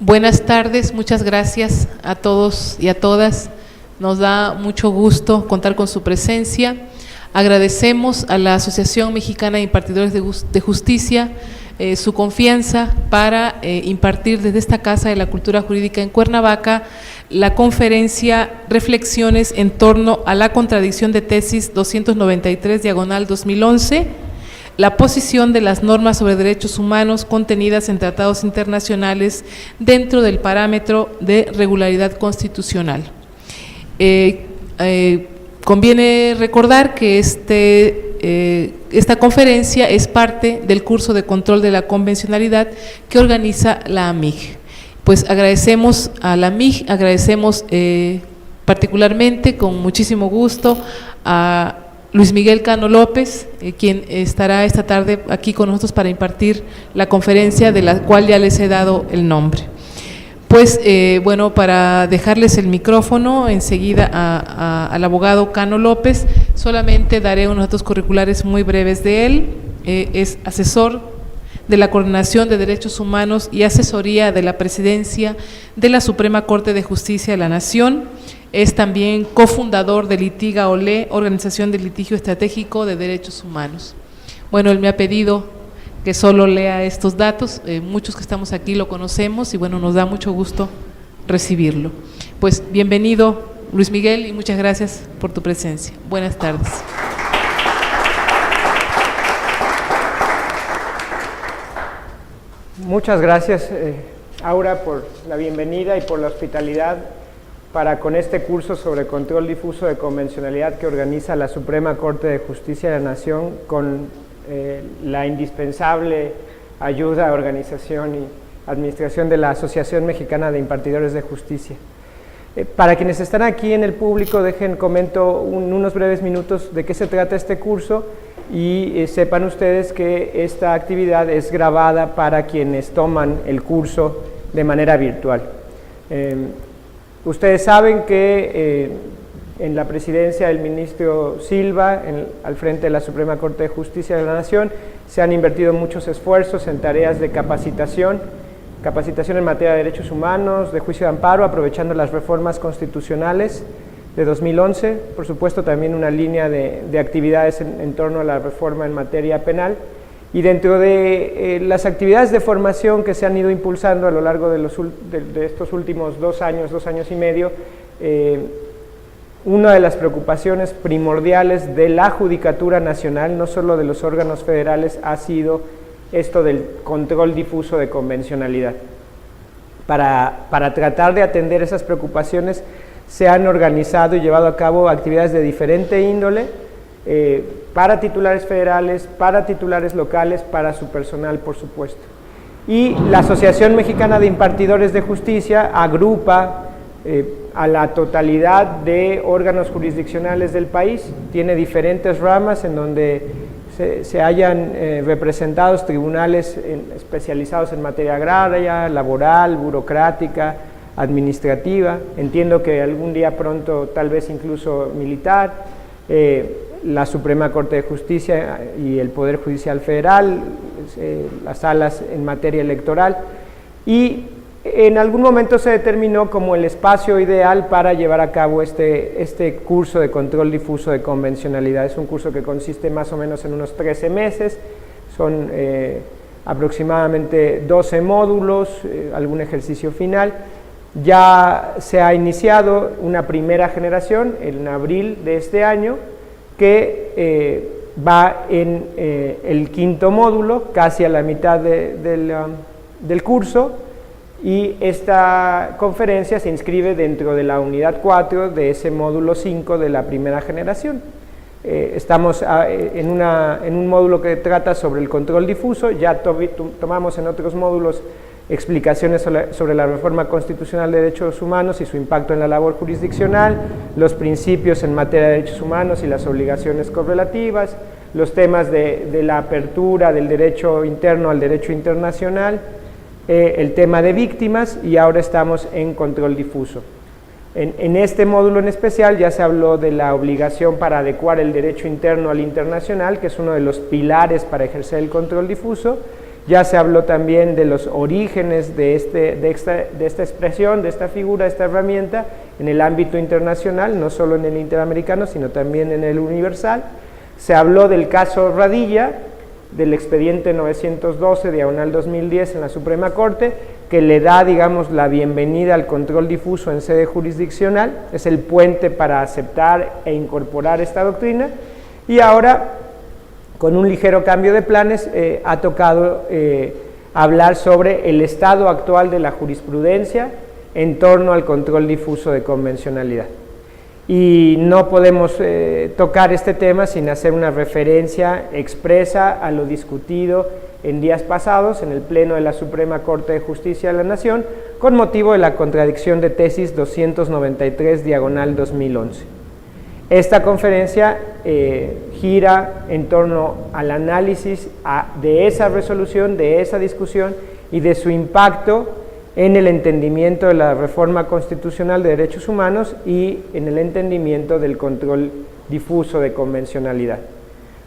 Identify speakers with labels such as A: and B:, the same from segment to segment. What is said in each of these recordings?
A: Buenas tardes, muchas gracias a todos y a todas. Nos da mucho gusto contar con su presencia. Agradecemos a la Asociación Mexicana de Impartidores de Justicia su confianza para impartir desde esta Casa de la Cultura Jurídica en Cuernavaca la conferencia Reflexiones en torno a la contradicción de tesis 293/2011, la posición de las normas sobre derechos humanos contenidas en tratados internacionales dentro del parámetro de regularidad constitucional. Conviene recordar que esta conferencia es parte del curso de control de la convencionalidad que organiza la AMIG. Pues agradecemos a la AMIG, agradecemos particularmente con muchísimo gusto a Luis Miguel Cano López, quien estará esta tarde aquí con nosotros para impartir la conferencia de la cual ya les he dado el nombre. Pues bueno, para dejarles el micrófono enseguida al abogado Cano López, solamente daré unos datos curriculares muy breves de él. Es asesor de la Coordinación de Derechos Humanos y Asesoría de la Presidencia de la Suprema Corte de Justicia de la Nación. Es también cofundador de Litiga Olé, Organización de Litigio Estratégico de Derechos Humanos. Bueno, él me ha pedido que solo lea estos datos, muchos que estamos aquí lo conocemos y bueno, nos da mucho gusto recibirlo. Pues bienvenido Luis Miguel y muchas gracias por tu presencia. Buenas tardes.
B: Muchas gracias Aura por la bienvenida y por la hospitalidad para con este curso sobre control difuso de convencionalidad que organiza la Suprema Corte de Justicia de la Nación con la indispensable ayuda, organización y administración de la Asociación Mexicana de Impartidores de Justicia. Para quienes están aquí en el público, comento unos breves minutos de qué se trata este curso y sepan ustedes que esta actividad es grabada para quienes toman el curso de manera virtual. Ustedes saben que en la presidencia del ministro Silva, al frente de la Suprema Corte de Justicia de la Nación, se han invertido muchos esfuerzos en tareas de capacitación en materia de derechos humanos, de juicio de amparo, aprovechando las reformas constitucionales de 2011, por supuesto también una línea de actividades en torno a la reforma en materia penal, y dentro de las actividades de formación que se han ido impulsando a lo largo de estos últimos 2 años y medio, una de las preocupaciones primordiales de la Judicatura Nacional, no solo de los órganos federales, ha sido esto del control difuso de convencionalidad. Para tratar de atender esas preocupaciones se han organizado y llevado a cabo actividades de diferente índole para titulares federales, para titulares locales, para su personal, por supuesto. Y la Asociación Mexicana de Impartidores de Justicia agrupa a la totalidad de órganos jurisdiccionales del país, tiene diferentes ramas en donde se hallan representados tribunales especializados en materia agraria, laboral, burocrática, administrativa, entiendo que algún día pronto tal vez incluso militar, la Suprema Corte de Justicia y el Poder Judicial Federal, las salas en materia electoral, y en algún momento se determinó como el espacio ideal para llevar a cabo este curso de control difuso de convencionalidad. Es un curso que consiste más o menos en unos 13 meses, son aproximadamente 12 módulos, algún ejercicio final. Ya se ha iniciado una primera generación en abril de este año que va en el 5.º módulo, casi a la mitad del curso, y esta conferencia se inscribe dentro de la unidad 4 de ese módulo 5 de la primera generación. Estamos en un módulo que trata sobre el control difuso, ya tomamos en otros módulos explicaciones sobre la reforma constitucional de derechos humanos y su impacto en la labor jurisdiccional, los principios en materia de derechos humanos y las obligaciones correlativas, los temas de la apertura del derecho interno al derecho internacional, el tema de víctimas, y ahora estamos en control difuso. En este módulo en especial ya se habló de la obligación para adecuar el derecho interno al internacional, que es uno de los pilares para ejercer el control difuso, Ya se habló también de los orígenes de esta expresión, de esta figura, de esta herramienta en el ámbito internacional, no solo en el interamericano, sino también en el universal. Se habló del caso Radilla, del expediente 912/2010 en la Suprema Corte, que le da, digamos, la bienvenida al control difuso en sede jurisdiccional, es el puente para aceptar e incorporar esta doctrina, y ahora, con un ligero cambio de planes, ha tocado hablar sobre el estado actual de la jurisprudencia en torno al control difuso de convencionalidad. Y no podemos tocar este tema sin hacer una referencia expresa a lo discutido en días pasados en el Pleno de la Suprema Corte de Justicia de la Nación con motivo de la contradicción de tesis 293/2011. Esta conferencia gira en torno al análisis de esa resolución, de esa discusión y de su impacto en el entendimiento de la reforma constitucional de derechos humanos y en el entendimiento del control difuso de convencionalidad.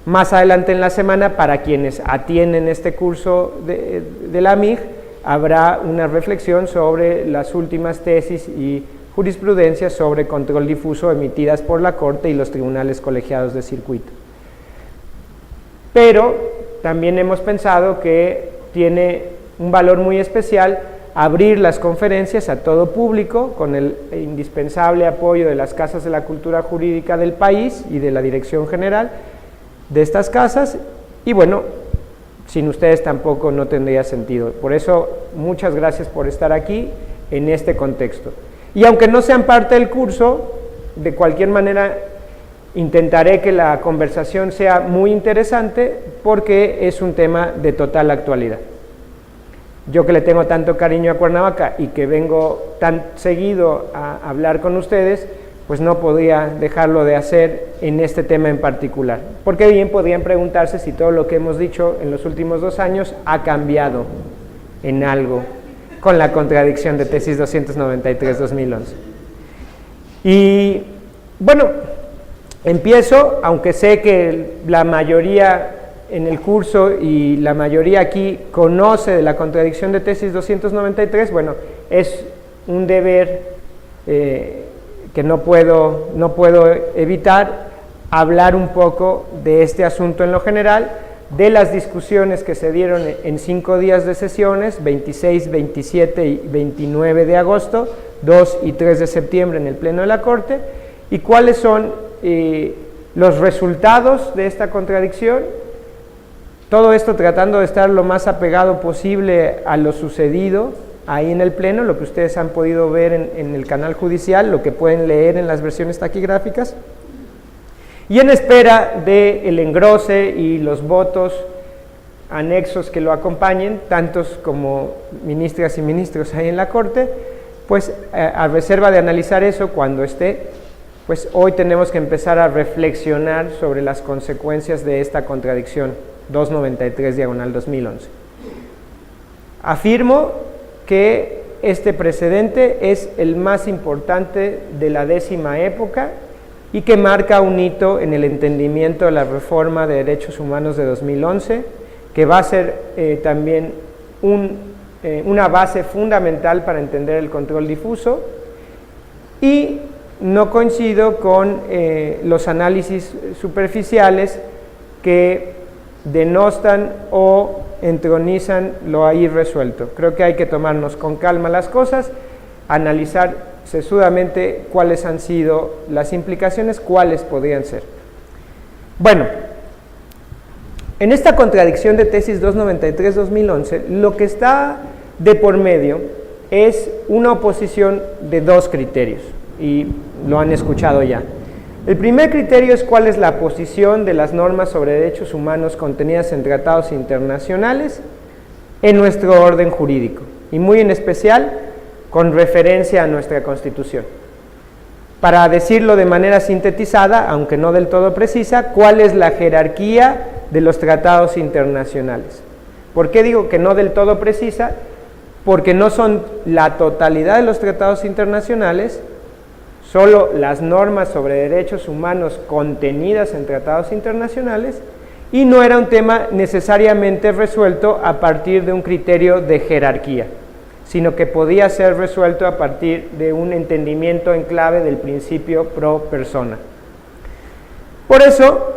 B: Más adelante en la semana, para quienes atienden este curso de la MIG, habrá una reflexión sobre las últimas tesis y jurisprudencias sobre control difuso emitidas por la Corte y los tribunales colegiados de circuito. Pero también hemos pensado que tiene un valor muy especial abrir las conferencias a todo público con el indispensable apoyo de las casas de la cultura jurídica del país y de la dirección general de estas casas, y bueno, sin ustedes tampoco no tendría sentido. Por eso, muchas gracias por estar aquí en este contexto. Y aunque no sean parte del curso, de cualquier manera intentaré que la conversación sea muy interesante porque es un tema de total actualidad. Yo que le tengo tanto cariño a Cuernavaca y que vengo tan seguido a hablar con ustedes, pues no podía dejarlo de hacer en este tema en particular. Porque bien podrían preguntarse si todo lo que hemos dicho en los últimos 2 años ha cambiado en algo con la contradicción de tesis 293/2011. Y bueno, empiezo, aunque sé que la mayoría en el curso y la mayoría aquí conoce de la contradicción de tesis 293, bueno, es un deber que no puedo evitar hablar un poco de este asunto en lo general, de las discusiones que se dieron en 5 días de sesiones, 26, 27 y 29 de agosto, 2 y 3 de septiembre en el Pleno de la Corte, y cuáles son los resultados de esta contradicción. Todo esto tratando de estar lo más apegado posible a lo sucedido ahí en el Pleno, lo que ustedes han podido ver en el canal judicial, lo que pueden leer en las versiones taquigráficas, y en espera del engrose y los votos anexos que lo acompañen, tantos como ministras y ministros ahí en la Corte, pues a reserva de analizar eso cuando esté, pues hoy tenemos que empezar a reflexionar sobre las consecuencias de esta contradicción 293/2011. Afirmo que este precedente es el más importante de la 10ª época y que marca un hito en el entendimiento de la reforma de derechos humanos de 2011, que va a ser también una base fundamental para entender el control difuso, y no coincido con los análisis superficiales que denostan o entronizan lo ahí resuelto. Creo que hay que tomarnos con calma las cosas, analizar sesudamente cuáles han sido las implicaciones, cuáles podrían ser. Bueno, en esta contradicción de tesis 293/2011, lo que está de por medio es una oposición de 2 criterios, y lo han escuchado ya. El primer criterio es cuál es la posición de las normas sobre derechos humanos contenidas en tratados internacionales en nuestro orden jurídico, y muy en especial con referencia a nuestra Constitución. Para decirlo de manera sintetizada, aunque no del todo precisa, cuál es la jerarquía de los tratados internacionales. ¿Por qué digo que no del todo precisa? Porque no son la totalidad de los tratados internacionales, solo las normas sobre derechos humanos contenidas en tratados internacionales, y no era un tema necesariamente resuelto a partir de un criterio de jerarquía, sino que podía ser resuelto a partir de un entendimiento en clave del principio pro persona. Por eso,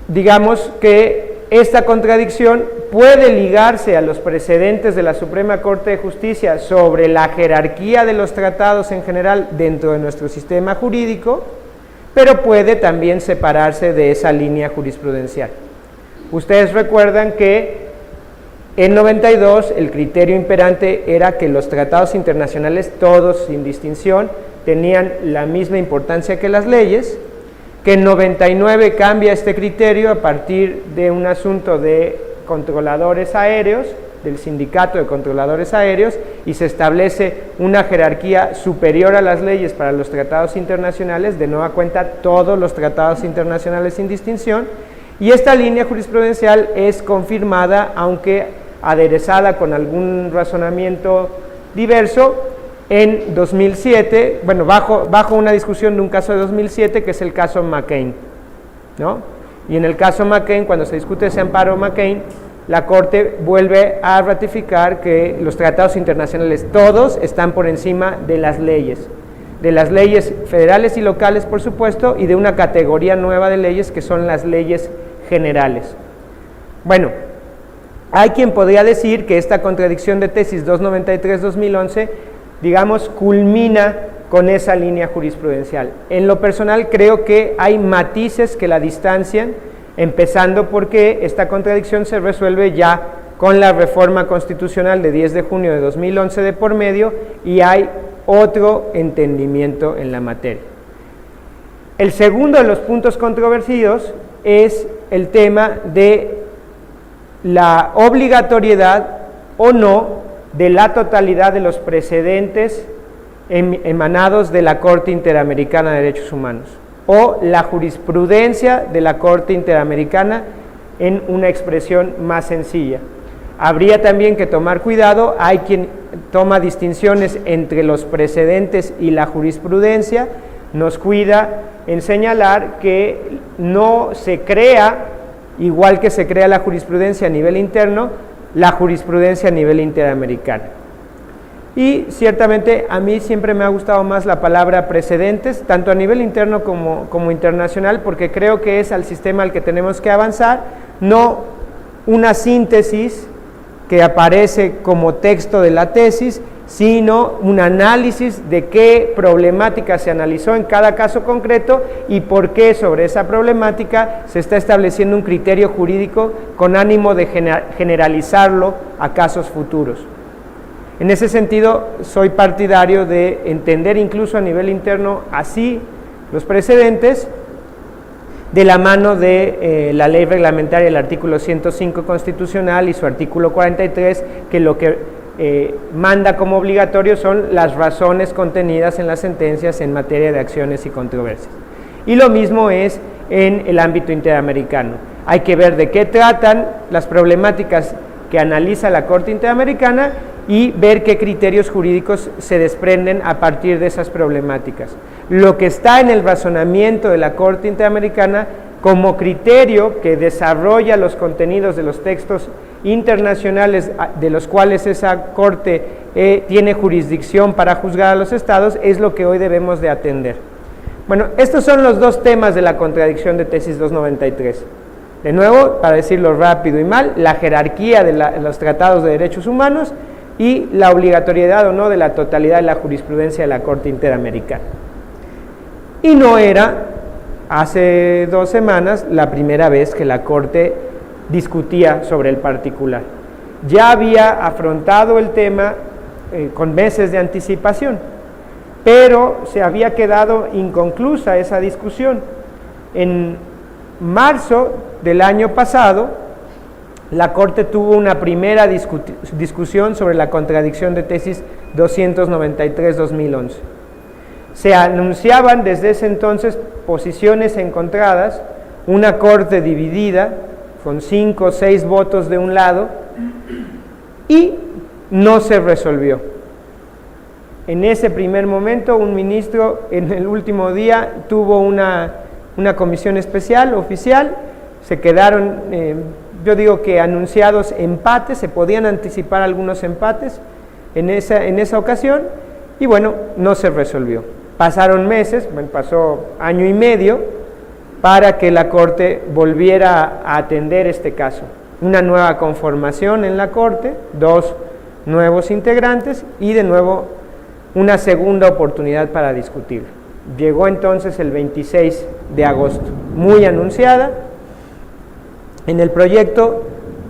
B: digamos que esta contradicción puede ligarse a los precedentes de la Suprema Corte de Justicia sobre la jerarquía de los tratados en general dentro de nuestro sistema jurídico, pero puede también separarse de esa línea jurisprudencial. Ustedes recuerdan que en 92 el criterio imperante era que los tratados internacionales, todos sin distinción, tenían la misma importancia que las leyes, que en 99 cambia este criterio a partir de un asunto de controladores aéreos, del sindicato de controladores aéreos, y se establece una jerarquía superior a las leyes para los tratados internacionales, de nueva cuenta todos los tratados internacionales sin distinción, y esta línea jurisprudencial es confirmada, aunque aderezada con algún razonamiento diverso, en 2007, bueno, bajo una discusión de un caso de 2007, que es el caso McCain, ¿no? Y en el caso McCain, cuando se discute ese amparo McCain, la Corte vuelve a ratificar que los tratados internacionales todos están por encima de las leyes federales y locales, por supuesto, y de una categoría nueva de leyes que son las leyes generales. Bueno, hay quien podría decir que esta contradicción de tesis 293-2011, digamos, culmina con esa línea jurisprudencial. En lo personal creo que hay matices que la distancian, empezando porque esta contradicción se resuelve ya con la reforma constitucional de 10 de junio de 2011 de por medio, y hay otro entendimiento en la materia. El segundo de los puntos controvertidos es el tema de la obligatoriedad o no de la totalidad de los precedentes emanados de la Corte Interamericana de Derechos Humanos, o la jurisprudencia de la Corte Interamericana en una expresión más sencilla. Habría también que tomar cuidado, hay quien toma distinciones entre los precedentes y la jurisprudencia, nos cuida en señalar que no se crea, igual que se crea la jurisprudencia a nivel interno, la jurisprudencia a nivel interamericano. Y ciertamente a mí siempre me ha gustado más la palabra precedentes, tanto a nivel interno como internacional, porque creo que es al sistema al que tenemos que avanzar, no una síntesis que aparece como texto de la tesis, sino un análisis de qué problemática se analizó en cada caso concreto y por qué sobre esa problemática se está estableciendo un criterio jurídico con ánimo de generalizarlo a casos futuros. En ese sentido, soy partidario de entender incluso a nivel interno así los precedentes, de la mano de la ley reglamentaria, el artículo 105 constitucional y su artículo 43, que lo que manda como obligatorio son las razones contenidas en las sentencias en materia de acciones y controversias. Y lo mismo es en el ámbito interamericano. Hay que ver de qué tratan las problemáticas que analiza la Corte Interamericana y ver qué criterios jurídicos se desprenden a partir de esas problemáticas. Lo que está en el razonamiento de la Corte Interamericana como criterio que desarrolla los contenidos de los textos internacionales de los cuales esa Corte tiene jurisdicción para juzgar a los estados, es lo que hoy debemos de atender. Bueno, estos son los dos temas de la contradicción de tesis 293. De nuevo, para decirlo rápido y mal, la jerarquía de los tratados de derechos humanos y la obligatoriedad o no de la totalidad de la jurisprudencia de la Corte Interamericana. Y no era, hace 2 semanas, la primera vez que la Corte discutía sobre el particular. Ya había afrontado el tema con meses de anticipación, pero se había quedado inconclusa esa discusión. En marzo del año pasado, la Corte tuvo una primera discusión sobre la contradicción de tesis 293-2011. Se anunciaban desde ese entonces posiciones encontradas, una Corte dividida, con 5 o 6 votos de un lado, y no se resolvió. En ese primer momento, un ministro en el último día tuvo una comisión especial, oficial, se quedaron, yo digo que anunciados empates, se podían anticipar algunos empates en esa ocasión, y bueno, no se resolvió. Pasaron meses, bueno, pasó año y medio, para que la Corte volviera a atender este caso. Una nueva conformación en la Corte, 2 nuevos integrantes y de nuevo una segunda oportunidad para discutir. Llegó entonces el 26 de agosto, muy anunciada. En el proyecto,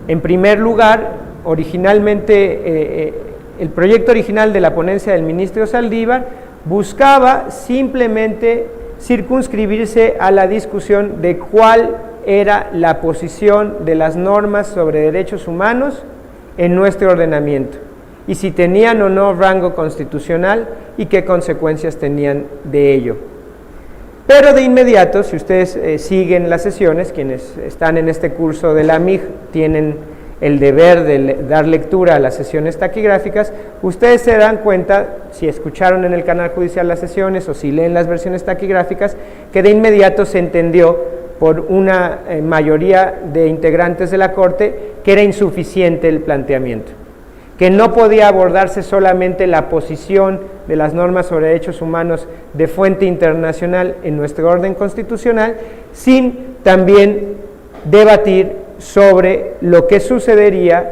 B: en primer lugar, originalmente, el proyecto original de la ponencia del ministro Saldívar buscaba simplemente circunscribirse a la discusión de cuál era la posición de las normas sobre derechos humanos en nuestro ordenamiento y si tenían o no rango constitucional y qué consecuencias tenían de ello. Pero de inmediato, si ustedes siguen las sesiones, quienes están en este curso de la MIG tienen el deber de dar lectura a las sesiones taquigráficas, ustedes se dan cuenta, si escucharon en el canal judicial las sesiones o si leen las versiones taquigráficas, que de inmediato se entendió por una mayoría de integrantes de la Corte que era insuficiente el planteamiento, que no podía abordarse solamente la posición de las normas sobre derechos humanos de fuente internacional en nuestro orden constitucional, sin también debatir sobre lo que sucedería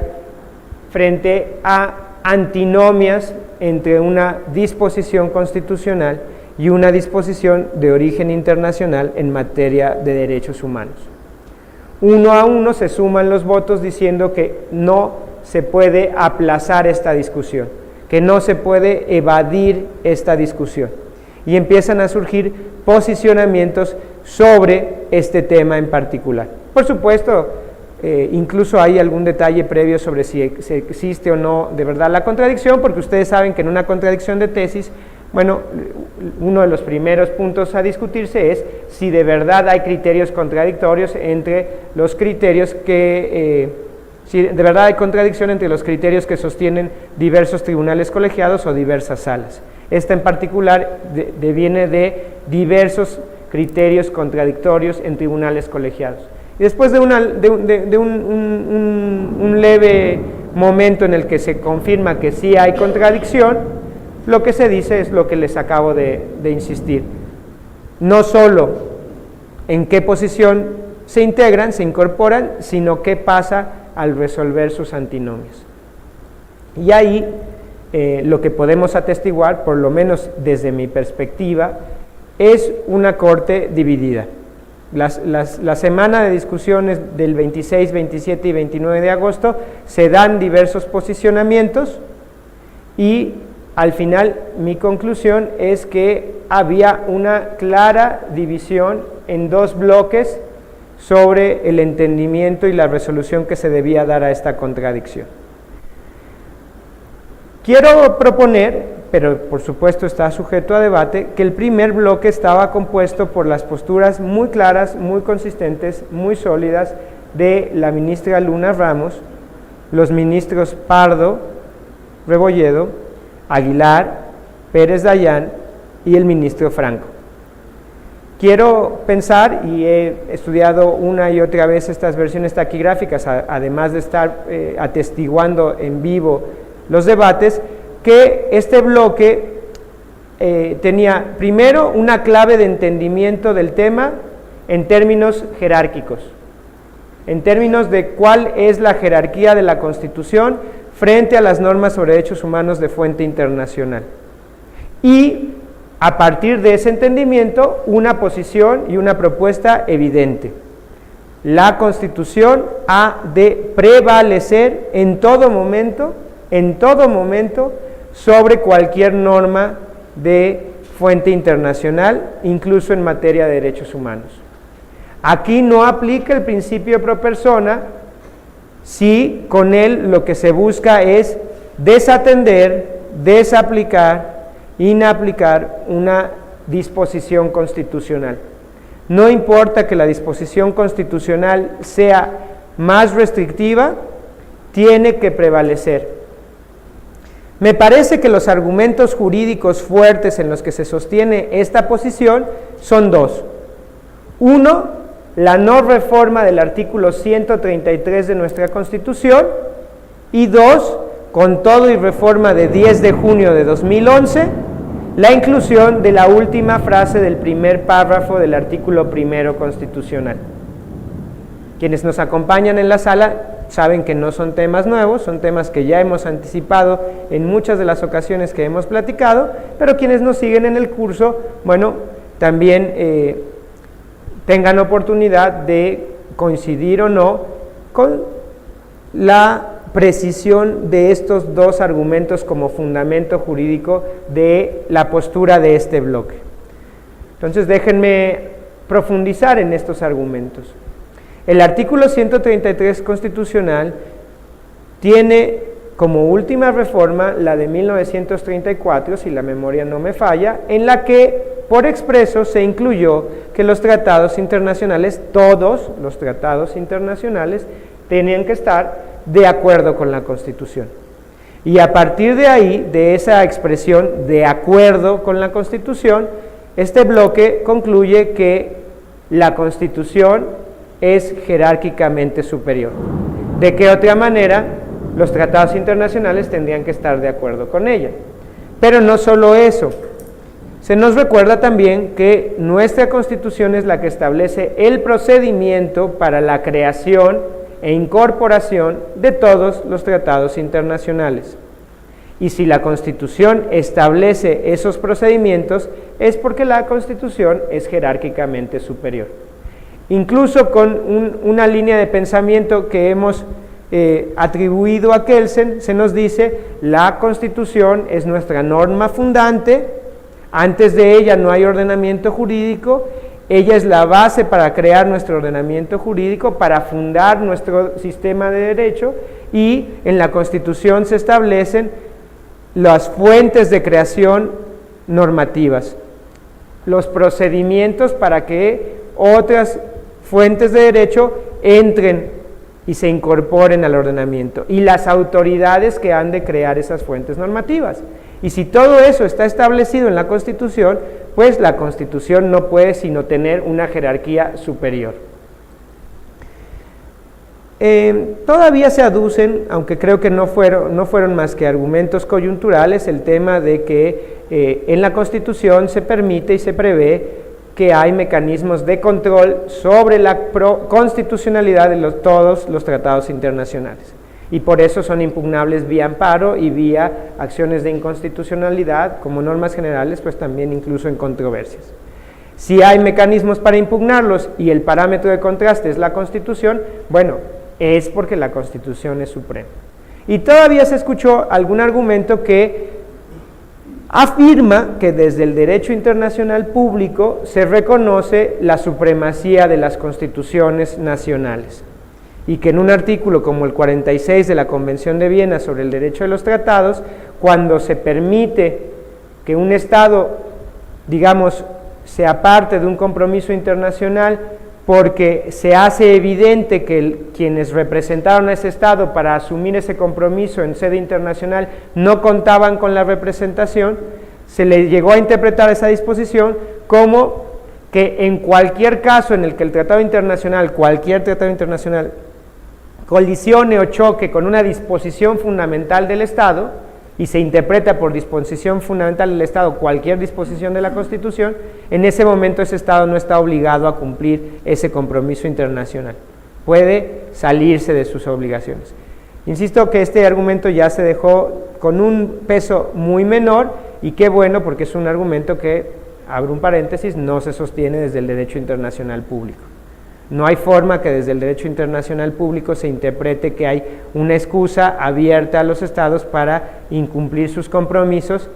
B: frente a antinomias entre una disposición constitucional y una disposición de origen internacional en materia de derechos humanos. Uno a uno se suman los votos diciendo que no se puede aplazar esta discusión, que no se puede evadir esta discusión, y empiezan a surgir posicionamientos sobre este tema en particular. Por supuesto, incluso hay algún detalle previo sobre si existe o no de verdad la contradicción, porque ustedes saben que en una contradicción de tesis, bueno, uno de los primeros puntos a discutirse es si de verdad hay criterios contradictorios entre los criterios que, si de verdad hay contradicción entre los criterios que sostienen diversos tribunales colegiados o diversas salas. Esta en particular deviene de diversos criterios contradictorios en tribunales colegiados. Y después de un leve momento en el que se confirma que sí hay contradicción, lo que se dice es lo que les acabo de insistir. No solo en qué posición se integran, se incorporan, sino qué pasa al resolver sus antinomios. Y ahí lo que podemos atestiguar, por lo menos desde mi perspectiva, es una Corte dividida. La semana de discusiones del 26, 27 y 29 de agosto se dan diversos posicionamientos y al final mi conclusión es que había una clara división en 2 bloques sobre el entendimiento y la resolución que se debía dar a esta contradicción. Quiero proponer, pero por supuesto está sujeto a debate, que el primer bloque estaba compuesto por las posturas muy claras, muy consistentes, muy sólidas de la ministra Luna Ramos, los ministros Pardo, Rebolledo, Aguilar, Pérez Dayán y el ministro Franco. Quiero pensar, y he estudiado una y otra vez estas versiones taquigráficas, además de estar atestiguando en vivo los debates, que este bloque tenía primero una clave de entendimiento del tema en términos jerárquicos, en términos de cuál es la jerarquía de la Constitución frente a las normas sobre derechos humanos de fuente internacional. Y a partir de ese entendimiento, una posición y una propuesta evidente. La Constitución ha de prevalecer en todo momento, sobre cualquier norma de fuente internacional, incluso en materia de derechos humanos. Aquí no aplica el principio pro persona, si con él lo que se busca es desatender, desaplicar, inaplicar una disposición constitucional. No importa que la disposición constitucional sea más restrictiva, tiene que prevalecer. Me parece que los argumentos jurídicos fuertes en los que se sostiene esta posición son 2. Uno, la no reforma del artículo 133 de nuestra Constitución, y 2, con todo y reforma de 10 de junio de 2011, la inclusión de la última frase del primer párrafo del artículo 1 constitucional. Quienes nos acompañan en la sala saben que no son temas nuevos, son temas que ya hemos anticipado en muchas de las ocasiones que hemos platicado, pero quienes nos siguen en el curso, bueno, también tengan oportunidad de coincidir o no con la precisión de estos dos argumentos como fundamento jurídico de la postura de este bloque. Entonces, déjenme profundizar en estos argumentos. El artículo 133 constitucional tiene como última reforma la de 1934, si la memoria no me falla, en la que por expreso se incluyó que los tratados internacionales, todos los tratados internacionales, tenían que estar de acuerdo con la Constitución. Y a partir de ahí, de esa expresión de acuerdo con la Constitución, este bloque concluye que la Constitución es jerárquicamente superior. ¿De qué otra manera los tratados internacionales tendrían que estar de acuerdo con ella? Pero no solo eso, se nos recuerda también que nuestra Constitución es la que establece el procedimiento para la creación e incorporación de todos los tratados internacionales. Y si la Constitución establece esos procedimientos, es porque la Constitución es jerárquicamente superior. Incluso con una línea de pensamiento que hemos atribuido a Kelsen, se nos dice: la Constitución es nuestra norma fundante, antes de ella no hay ordenamiento jurídico, ella es la base para crear nuestro ordenamiento jurídico, para fundar nuestro sistema de derecho, y en la Constitución se establecen las fuentes de creación normativas, los procedimientos para que otras fuentes de derecho entren y se incorporen al ordenamiento, y las autoridades que han de crear esas fuentes normativas. Y si todo eso está establecido en la Constitución, pues la Constitución no puede sino tener una jerarquía superior. Todavía se aducen, aunque creo que no fueron más que argumentos coyunturales, el tema de que en la Constitución se permite y se prevé que hay mecanismos de control sobre la constitucionalidad de todos los tratados internacionales, y por eso son impugnables vía amparo y vía acciones de inconstitucionalidad como normas generales, pues también incluso en controversias. Si hay mecanismos para impugnarlos y el parámetro de contraste es la Constitución, bueno, es porque la Constitución es suprema. Y todavía se escuchó algún argumento que afirma que desde el derecho internacional público se reconoce la supremacía de las constituciones nacionales, y que en un artículo como el 46 de la Convención de Viena sobre el derecho de los tratados, cuando se permite que un Estado, digamos, se aparte de un compromiso internacional porque se hace evidente que quienes representaron a ese Estado para asumir ese compromiso en sede internacional no contaban con la representación, se le llegó a interpretar esa disposición como que en cualquier caso en el que el tratado internacional, cualquier tratado internacional, colisione o choque con una disposición fundamental del Estado, y se interpreta por disposición fundamental del Estado cualquier disposición de la Constitución, en ese momento ese Estado no está obligado a cumplir ese compromiso internacional, puede salirse de sus obligaciones. Insisto que este argumento ya se dejó con un peso muy menor, y qué bueno, porque es un argumento que, abro un paréntesis, no se sostiene desde el derecho internacional público. No hay forma que desde el derecho internacional público se interprete que hay una excusa abierta a los estados para incumplir sus compromisos,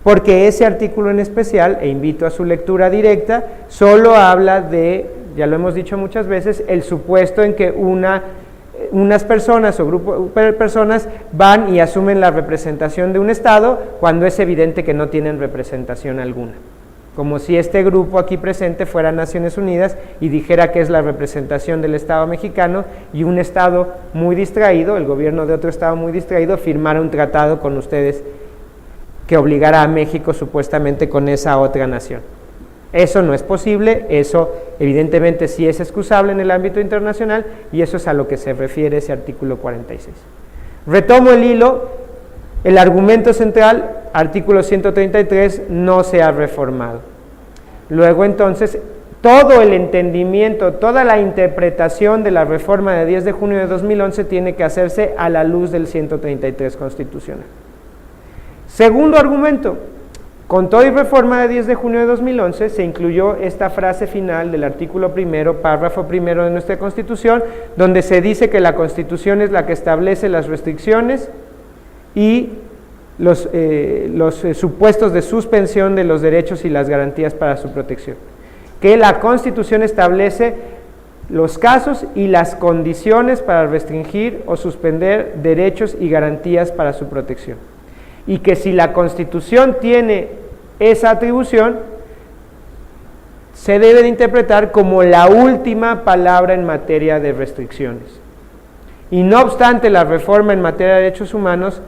B: porque ese artículo en especial, e invito a su lectura directa, solo habla de, ya lo hemos dicho muchas veces, el supuesto en que unas personas o grupo de personas van y asumen la representación de un estado cuando es evidente que no tienen representación alguna. Como si este grupo aquí presente fuera Naciones Unidas y dijera que es la representación del Estado mexicano, y un Estado muy distraído, el gobierno de otro Estado muy distraído, firmara un tratado con ustedes que obligara a México supuestamente con esa otra nación. Eso no es posible, eso evidentemente sí es excusable en el ámbito internacional y eso es a lo que se refiere ese artículo 46. Retomo el hilo, el argumento central, artículo 133, no se ha reformado. Luego entonces, todo el entendimiento, toda la interpretación de la reforma de 10 de junio de 2011 tiene que hacerse a la luz del 133 constitucional. Segundo argumento, con toda y reforma de 10 de junio de 2011 se incluyó esta frase final del artículo primero, párrafo primero de nuestra Constitución, donde se dice que la Constitución es la que establece las restricciones y los supuestos de suspensión de los derechos y las garantías para su protección. Que la Constitución establece los casos y las condiciones para restringir o suspender derechos y garantías para su protección. Y que si la Constitución tiene esa atribución, se debe de interpretar como la última palabra en materia de restricciones. Y no obstante la reforma en materia de derechos humanos,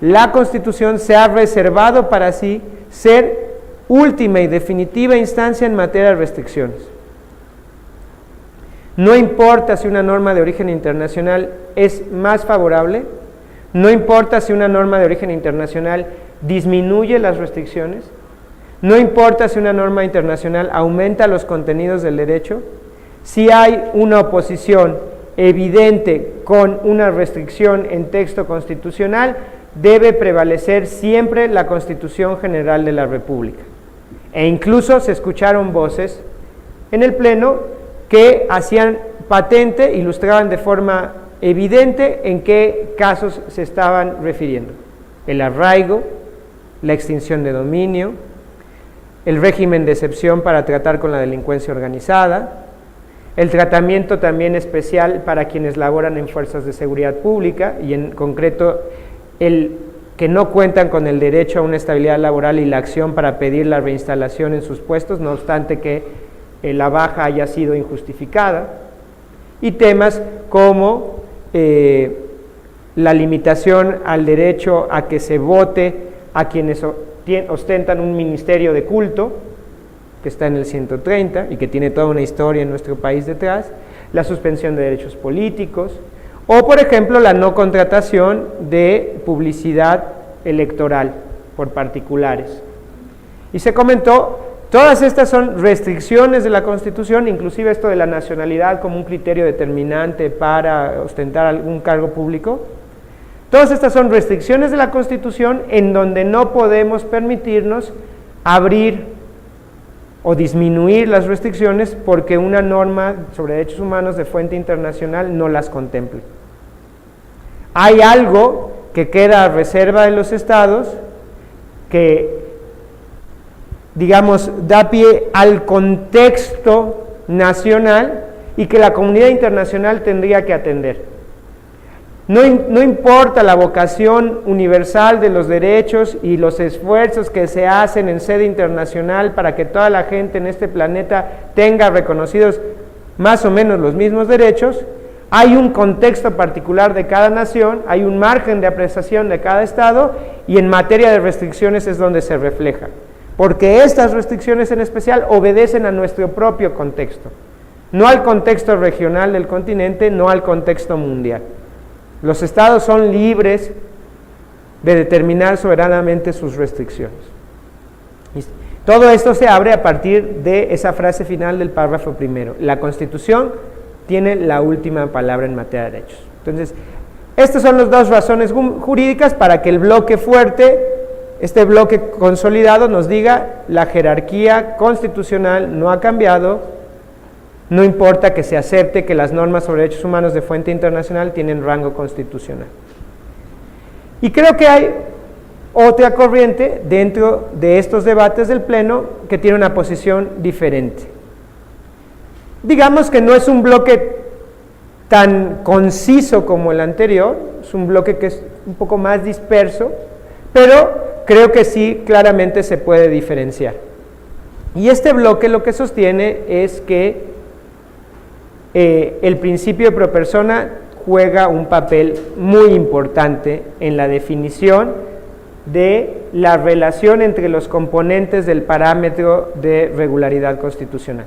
B: la Constitución se ha reservado para sí ser última y definitiva instancia en materia de restricciones. No importa si una norma de origen internacional es más favorable, no importa si una norma de origen internacional disminuye las restricciones, no importa si una norma internacional aumenta los contenidos del derecho, si hay una oposición evidente con una restricción en texto constitucional, debe prevalecer siempre la Constitución General de la República. E incluso se escucharon voces en el Pleno que hacían patente, ilustraban de forma evidente en qué casos se estaban refiriendo: el arraigo, la extinción de dominio, el régimen de excepción para tratar con la delincuencia organizada, el tratamiento también especial para quienes laboran en fuerzas de seguridad pública y en concreto el que no cuentan con el derecho a una estabilidad laboral y la acción para pedir la reinstalación en sus puestos, no obstante que la baja haya sido injustificada, y temas como la limitación al derecho a que se vote a quienes ostentan un ministerio de culto, que está en el 130 y que tiene toda una historia en nuestro país detrás, la suspensión de derechos políticos, o por ejemplo la no contratación de publicidad electoral por particulares. Y se comentó, todas estas son restricciones de la Constitución, inclusive esto de la nacionalidad como un criterio determinante para ostentar algún cargo público. Todas estas son restricciones de la Constitución en donde no podemos permitirnos abrir o disminuir las restricciones porque una norma sobre derechos humanos de fuente internacional no las contemple. Hay algo que queda a reserva de los estados que, digamos, da pie al contexto nacional y que la comunidad internacional tendría que atender. No importa la vocación universal de los derechos y los esfuerzos que se hacen en sede internacional para que toda la gente en este planeta tenga reconocidos más o menos los mismos derechos, hay un contexto particular de cada nación, hay un margen de apreciación de cada estado y en materia de restricciones es donde se refleja, porque estas restricciones en especial obedecen a nuestro propio contexto, no al contexto regional del continente, no al contexto mundial. Los estados son libres de determinar soberanamente sus restricciones. Y todo esto se abre a partir de esa frase final del párrafo primero. La Constitución tiene la última palabra en materia de derechos. Entonces, estas son las dos razones jurídicas para que el bloque fuerte, este bloque consolidado, nos diga la jerarquía constitucional no ha cambiado. No importa que se acepte que las normas sobre derechos humanos de fuente internacional tienen rango constitucional. Y creo que hay otra corriente dentro de estos debates del Pleno que tiene una posición diferente. Digamos que no es un bloque tan conciso como el anterior, es un bloque que es un poco más disperso, pero creo que sí claramente se puede diferenciar. Y este bloque lo que sostiene es que el principio de pro persona juega un papel muy importante en la definición de la relación entre los componentes del parámetro de regularidad constitucional.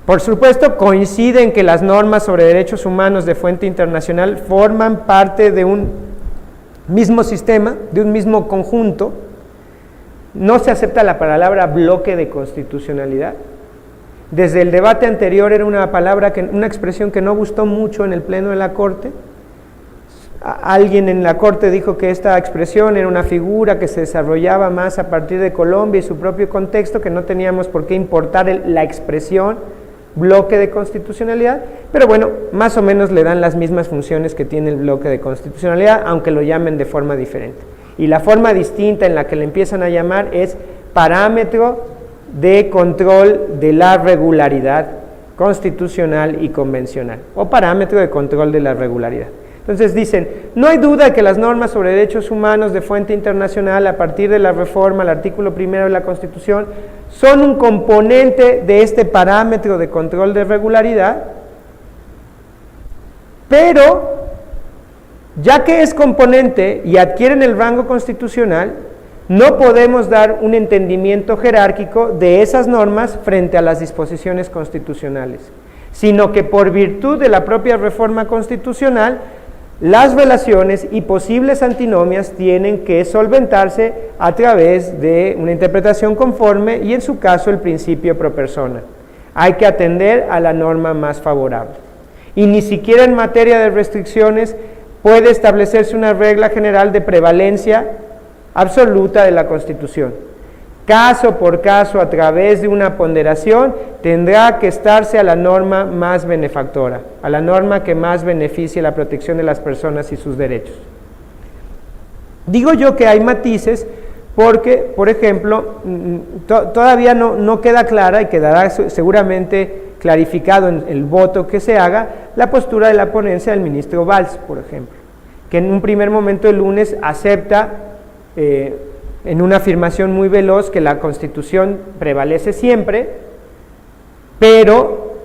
B: Por supuesto, coinciden que las normas sobre derechos humanos de fuente internacional forman parte de un mismo sistema, de un mismo conjunto. No se acepta la palabra bloque de constitucionalidad. Desde el debate anterior era una expresión que no gustó mucho en el Pleno de la Corte. Alguien en la Corte dijo que esta expresión era una figura que se desarrollaba más a partir de Colombia y su propio contexto, que no teníamos por qué importar la expresión bloque de constitucionalidad, pero bueno, más o menos le dan las mismas funciones que tiene el bloque de constitucionalidad, aunque lo llamen de forma diferente. Y la forma distinta en la que le empiezan a llamar es parámetro de control de la regularidad constitucional y convencional, o parámetro de control de la regularidad. Entonces dicen, no hay duda de que las normas sobre derechos humanos de fuente internacional a partir de la reforma al artículo 1 de la Constitución son un componente de este parámetro de control de regularidad, pero ya que es componente y adquieren el rango constitucional, no podemos dar un entendimiento jerárquico de esas normas frente a las disposiciones constitucionales, sino que por virtud de la propia reforma constitucional, las relaciones y posibles antinomias tienen que solventarse a través de una interpretación conforme y en su caso el principio pro persona. Hay que atender a la norma más favorable. Y ni siquiera en materia de restricciones puede establecerse una regla general de prevalencia absoluta de la Constitución. Caso por caso, a través de una ponderación, tendrá que estarse a la norma más benefactora, a la norma que más beneficie la protección de las personas y sus derechos. Digo yo que hay matices porque, por ejemplo, todavía no queda clara y quedará seguramente clarificado en el voto que se haga la postura de la ponencia del ministro Valls, por ejemplo, que en un primer momento el lunes acepta en una afirmación muy veloz que la Constitución prevalece siempre, pero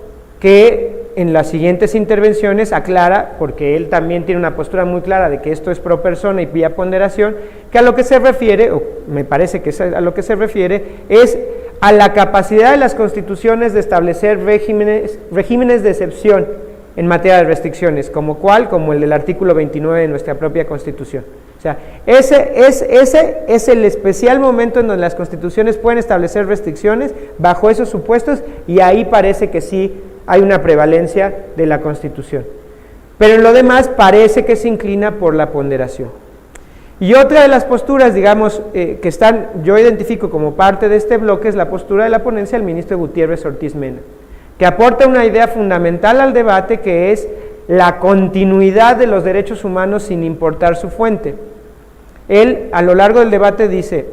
B: que en las siguientes intervenciones aclara, porque él también tiene una postura muy clara de que esto es pro persona y vía ponderación, que a lo que se refiere, o me parece que es a lo que se refiere, es a la capacidad de las constituciones de establecer regímenes de excepción en materia de restricciones, como el del artículo 29 de nuestra propia Constitución. O sea, ese es el especial momento en donde las constituciones pueden establecer restricciones bajo esos supuestos, y ahí parece que sí hay una prevalencia de la Constitución. Pero en lo demás parece que se inclina por la ponderación. Y otra de las posturas, digamos, yo identifico como parte de este bloque, es la postura de la ponencia del ministro Gutiérrez Ortiz Mena, que aporta una idea fundamental al debate, que es la continuidad de los derechos humanos sin importar su fuente. Él, a lo largo del debate, dice: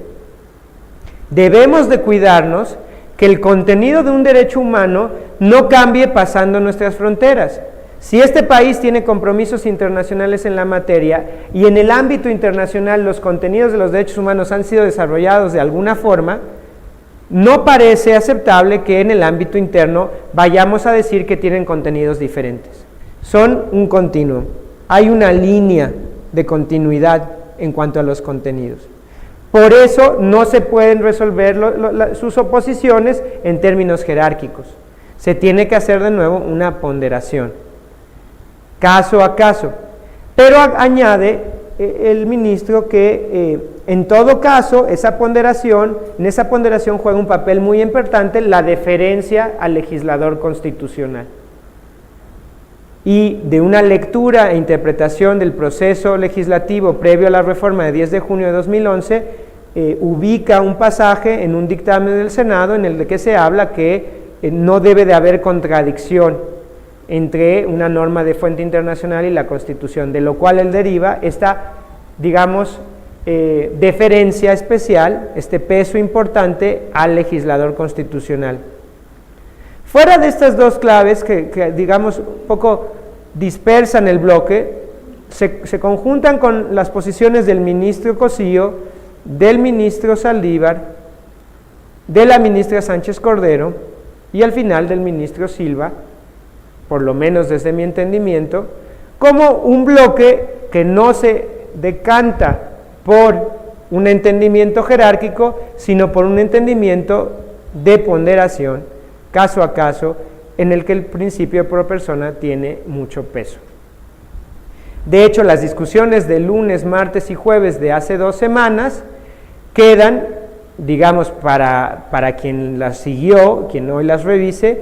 B: debemos de cuidarnos que el contenido de un derecho humano no cambie pasando nuestras fronteras. Si este país tiene compromisos internacionales en la materia y en el ámbito internacional los contenidos de los derechos humanos han sido desarrollados de alguna forma, no parece aceptable que en el ámbito interno vayamos a decir que tienen contenidos diferentes. Son un continuo, hay una línea de continuidad en cuanto a los contenidos. Por eso no se pueden resolver sus oposiciones en términos jerárquicos. Se tiene que hacer de nuevo una ponderación, caso a caso. Pero añade el ministro que en todo caso en esa ponderación juega un papel muy importante la deferencia al legislador constitucional. Y de una lectura e interpretación del proceso legislativo previo a la reforma de 10 de junio de 2011, ubica un pasaje en un dictamen del Senado en el que se habla que no debe de haber contradicción entre una norma de fuente internacional y la Constitución, de lo cual él deriva esta, digamos, deferencia especial, este peso importante al legislador constitucional. Fuera de estas dos claves que digamos un poco dispersan el bloque, se conjuntan con las posiciones del ministro Cosío, del ministro Saldívar, de la ministra Sánchez Cordero y al final del ministro Silva, por lo menos desde mi entendimiento, como un bloque que no se decanta por un entendimiento jerárquico, sino por un entendimiento de ponderación, caso a caso, en el que el principio pro persona tiene mucho peso. De hecho, las discusiones de lunes, martes y jueves de hace 2 semanas quedan, digamos, para quien las siguió, quien hoy las revise,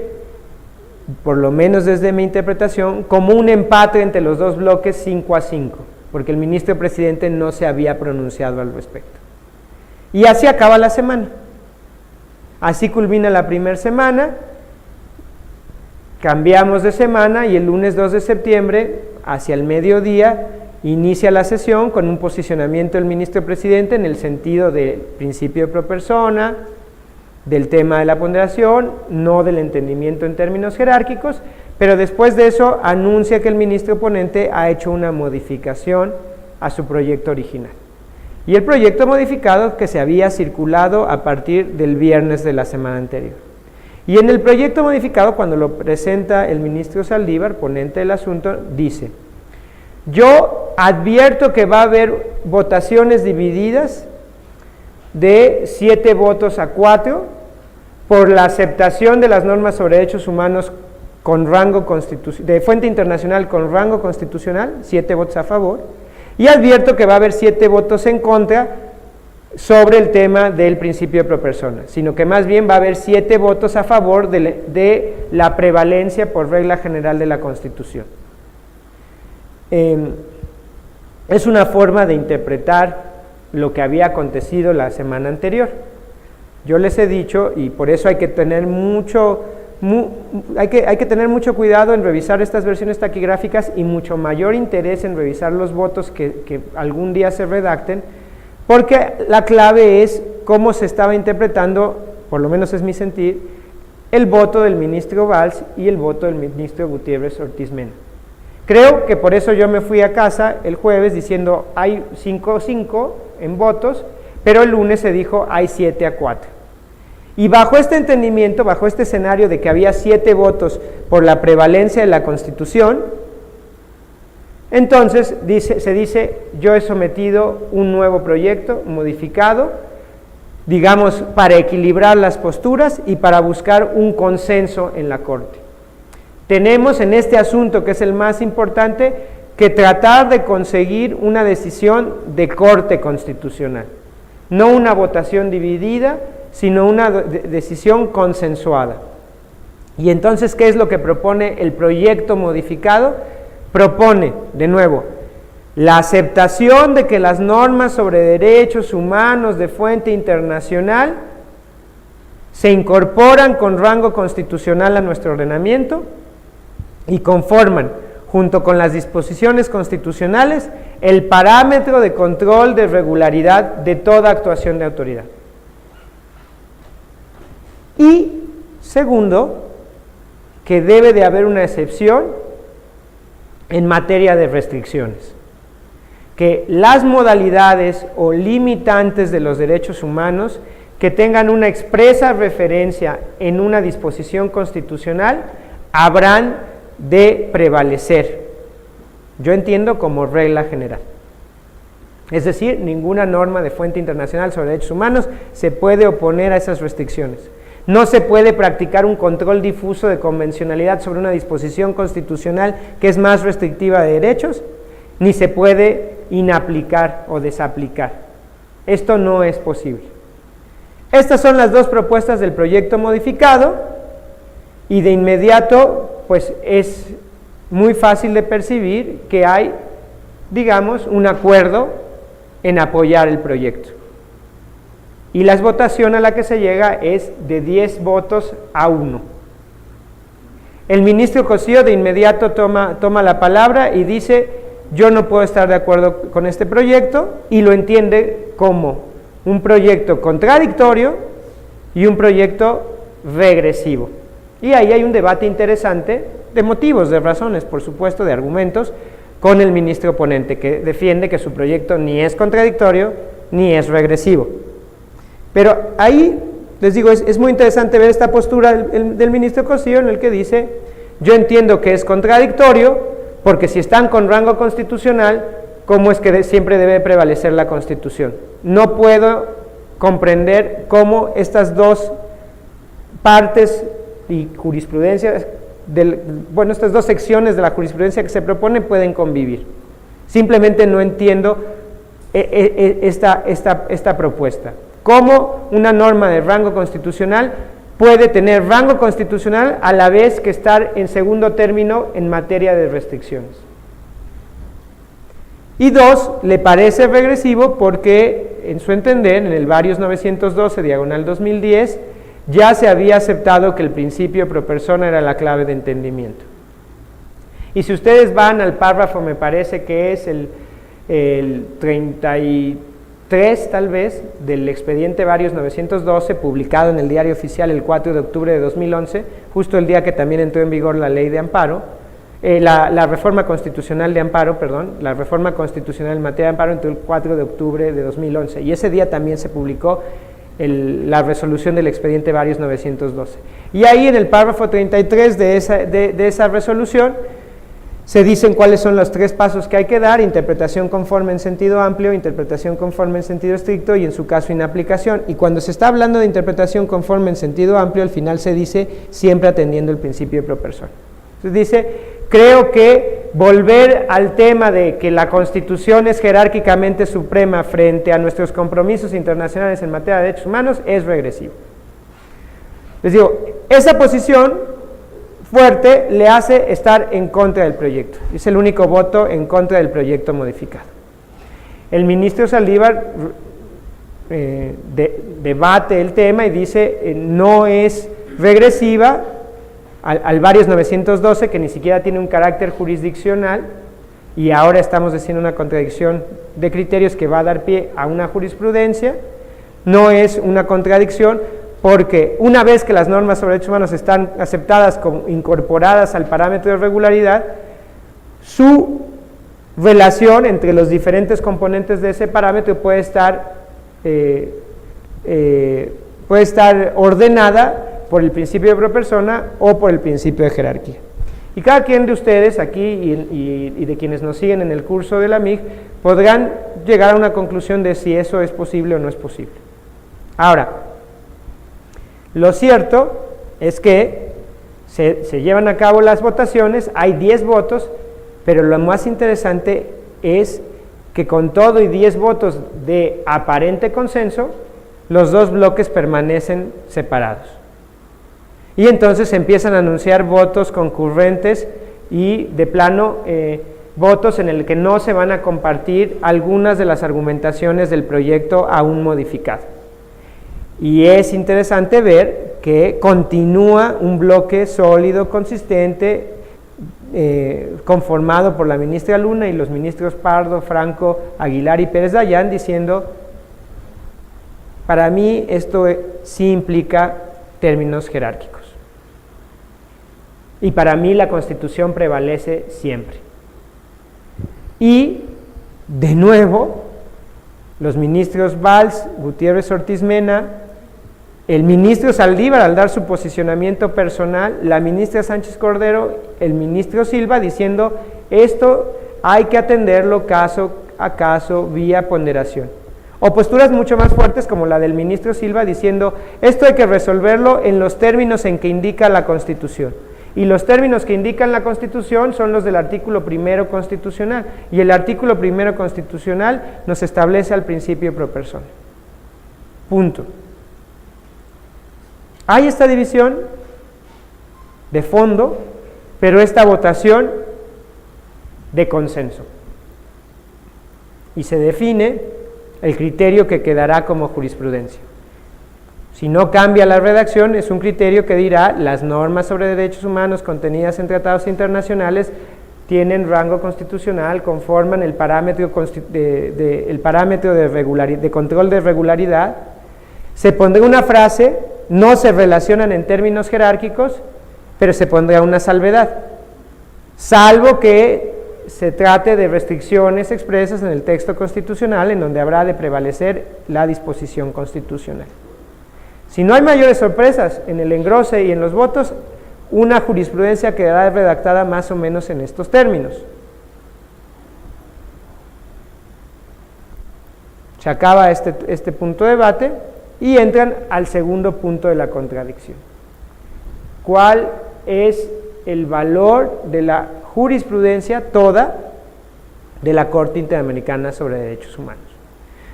B: por lo menos desde mi interpretación, como un empate entre los dos bloques 5-5, porque el ministro presidente no se había pronunciado al respecto. Y así acaba la semana. Así culmina la primera semana, cambiamos de semana y el lunes 2 de septiembre, hacia el mediodía, inicia la sesión con un posicionamiento del ministro presidente en el sentido del principio de pro persona, del tema de la ponderación, no del entendimiento en términos jerárquicos, pero después de eso anuncia que el ministro ponente ha hecho una modificación a su proyecto original. Y el proyecto modificado que se había circulado a partir del viernes de la semana anterior. Y en el proyecto modificado, cuando lo presenta el ministro Saldívar, ponente del asunto, dice: yo advierto que va a haber votaciones divididas de 7 votos a 4 por la aceptación de las normas sobre derechos humanos con rango de fuente internacional con rango constitucional, 7 votos a favor, y advierto que va a haber 7 votos en contra sobre el tema del principio de pro persona, sino que más bien va a haber 7 votos a favor de la prevalencia por regla general de la Constitución. Es una forma de interpretar lo que había acontecido la semana anterior. Yo les he dicho, y por eso hay que tener mucho cuidado en revisar estas versiones taquigráficas y mucho mayor interés en revisar los votos que algún día se redacten, porque la clave es cómo se estaba interpretando, por lo menos es mi sentir, el voto del ministro Valls y el voto del ministro Gutiérrez Ortiz Mena. Creo que por eso yo me fui a casa el jueves diciendo hay 5-5 en votos, pero el lunes se dijo hay 7-4. Y bajo este entendimiento, bajo este escenario de que había 7 votos por la prevalencia de la Constitución, entonces se dice, yo he sometido un nuevo proyecto modificado, digamos, para equilibrar las posturas y para buscar un consenso en la Corte. Tenemos en este asunto, que es el más importante, que tratar de conseguir una decisión de Corte Constitucional, no una votación dividida, sino una decisión consensuada. Y entonces, ¿qué es lo que propone el proyecto modificado? Propone, de nuevo, la aceptación de que las normas sobre derechos humanos de fuente internacional se incorporan con rango constitucional a nuestro ordenamiento y conforman, junto con las disposiciones constitucionales, el parámetro de control de regularidad de toda actuación de autoridad. Y, segundo, que debe de haber una excepción en materia de restricciones, que las modalidades o limitantes de los derechos humanos que tengan una expresa referencia en una disposición constitucional habrán de prevalecer, yo entiendo como regla general. Es decir, ninguna norma de fuente internacional sobre derechos humanos se puede oponer a esas restricciones. No se puede practicar un control difuso de convencionalidad sobre una disposición constitucional que es más restrictiva de derechos, ni se puede inaplicar o desaplicar. Esto no es posible. Estas son las dos propuestas del proyecto modificado y de inmediato, pues es muy fácil de percibir que hay, digamos, un acuerdo en apoyar el proyecto. Y la votación a la que se llega es de 10 votos a 1. El ministro Cosío de inmediato toma la palabra y dice, yo no puedo estar de acuerdo con este proyecto, y lo entiende como un proyecto contradictorio y un proyecto regresivo. Y ahí hay un debate interesante de motivos, de razones, por supuesto, de argumentos, con el ministro ponente, que defiende que su proyecto ni es contradictorio ni es regresivo. Pero ahí, les digo, es muy interesante ver esta postura del ministro Cosío, en el que dice, yo entiendo que es contradictorio, porque si están con rango constitucional, cómo es que siempre debe prevalecer la Constitución. No puedo comprender cómo estas dos partes y jurisprudencias, estas dos secciones de la jurisprudencia que se propone pueden convivir. Simplemente no entiendo esta propuesta. ¿Cómo una norma de rango constitucional puede tener rango constitucional a la vez que estar en segundo término en materia de restricciones? Y dos, le parece regresivo porque, en su entender, en el Varios 912/2010, ya se había aceptado que el principio pro persona era la clave de entendimiento. Y si ustedes van al párrafo, me parece que es el 33 tal vez, del expediente Varios 912, publicado en el Diario Oficial el 4 de octubre de 2011, justo el día que también entró en vigor la ley de amparo, la reforma constitucional de amparo, la reforma constitucional en materia de amparo entró el 4 de octubre de 2011, y ese día también se publicó la resolución del expediente Varios 912. Y ahí en el párrafo 33 de esa resolución se dicen cuáles son los 3 pasos que hay que dar: interpretación conforme en sentido amplio, interpretación conforme en sentido estricto y en su caso inaplicación. Y cuando se está hablando de interpretación conforme en sentido amplio, al final se dice siempre atendiendo el principio de pro persona. Entonces dice, creo que volver al tema de que la Constitución es jerárquicamente suprema frente a nuestros compromisos internacionales en materia de derechos humanos es regresivo. Les digo, esa posición fuerte le hace estar en contra del proyecto. Es el único voto en contra del proyecto modificado. El ministro Saldívar debate el tema y dice no es regresiva al Varios 912, que ni siquiera tiene un carácter jurisdiccional, y ahora estamos diciendo una contradicción de criterios que va a dar pie a una jurisprudencia. No es una contradicción porque una vez que las normas sobre derechos humanos están aceptadas como incorporadas al parámetro de regularidad, su relación entre los diferentes componentes de ese parámetro puede estar ordenada por el principio de pro persona o por el principio de jerarquía. Y cada quien de ustedes aquí y de quienes nos siguen en el curso de la MIG podrán llegar a una conclusión de si eso es posible o no es posible. Ahora, lo cierto es que se llevan a cabo las votaciones, hay 10 votos, pero lo más interesante es que con todo y 10 votos de aparente consenso, los dos bloques permanecen separados. Y entonces se empiezan a anunciar votos concurrentes y de plano votos en el que no se van a compartir algunas de las argumentaciones del proyecto aún modificado. Y es interesante ver que continúa un bloque sólido, consistente, conformado por la ministra Luna y los ministros Pardo, Franco, Aguilar y Pérez Dayán, diciendo, para mí esto sí implica términos jerárquicos. Y para mí la Constitución prevalece siempre. Y, de nuevo, los ministros Valls, Gutiérrez Ortiz Mena, el ministro Saldívar al dar su posicionamiento personal, la ministra Sánchez Cordero, el ministro Silva diciendo, esto hay que atenderlo caso a caso vía ponderación. O posturas mucho más fuertes como la del ministro Silva diciendo, esto hay que resolverlo en los términos en que indica la Constitución. Y los términos que indican la Constitución son los del artículo 1 constitucional, y el artículo 1 constitucional nos establece al principio pro persona. Punto. Hay esta división de fondo, pero esta votación de consenso. Y se define el criterio que quedará como jurisprudencia. Si no cambia la redacción, es un criterio que dirá las normas sobre derechos humanos contenidas en tratados internacionales tienen rango constitucional, conforman el parámetro de control de regularidad. Se pondrá una frase, no se relacionan en términos jerárquicos, pero se pondrá una salvedad, salvo que se trate de restricciones expresas en el texto constitucional en donde habrá de prevalecer la disposición constitucional. Si no hay mayores sorpresas en el engrose y en los votos, una jurisprudencia quedará redactada más o menos en estos términos. Se acaba este punto de debate y entran al segundo punto de la contradicción. ¿Cuál es el valor de la jurisprudencia toda de la Corte Interamericana sobre Derechos Humanos?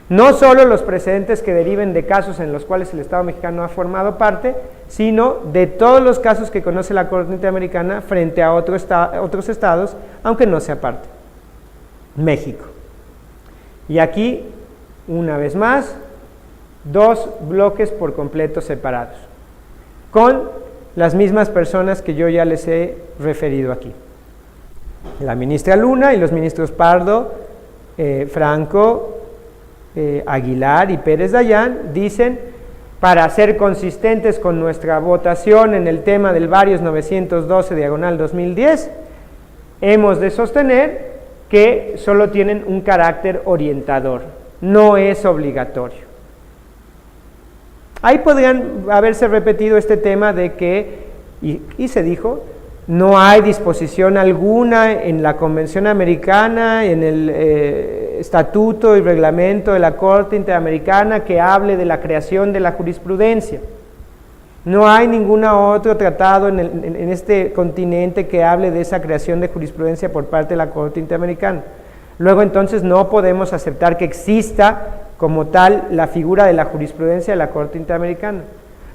B: No solo los precedentes que deriven de casos en los cuales el Estado mexicano ha formado parte, sino de todos los casos que conoce la Corte Interamericana frente a otros estados, aunque no sea parte. México. Y aquí, una vez más, dos bloques por completo separados, con las mismas personas que yo ya les he referido aquí. La ministra Luna y los ministros Pardo, Franco, Aguilar y Pérez Dayán dicen: para ser consistentes con nuestra votación en el tema del varios 912/2010, hemos de sostener que solo tienen un carácter orientador, no es obligatorio. Ahí podrían haberse repetido este tema de que, y se dijo, no hay disposición alguna en la Convención Americana, en el estatuto y reglamento de la Corte Interamericana que hable de la creación de la jurisprudencia. No hay ningún otro tratado en este continente que hable de esa creación de jurisprudencia por parte de la Corte Interamericana. Luego, entonces, no podemos aceptar que exista como tal la figura de la jurisprudencia de la Corte Interamericana.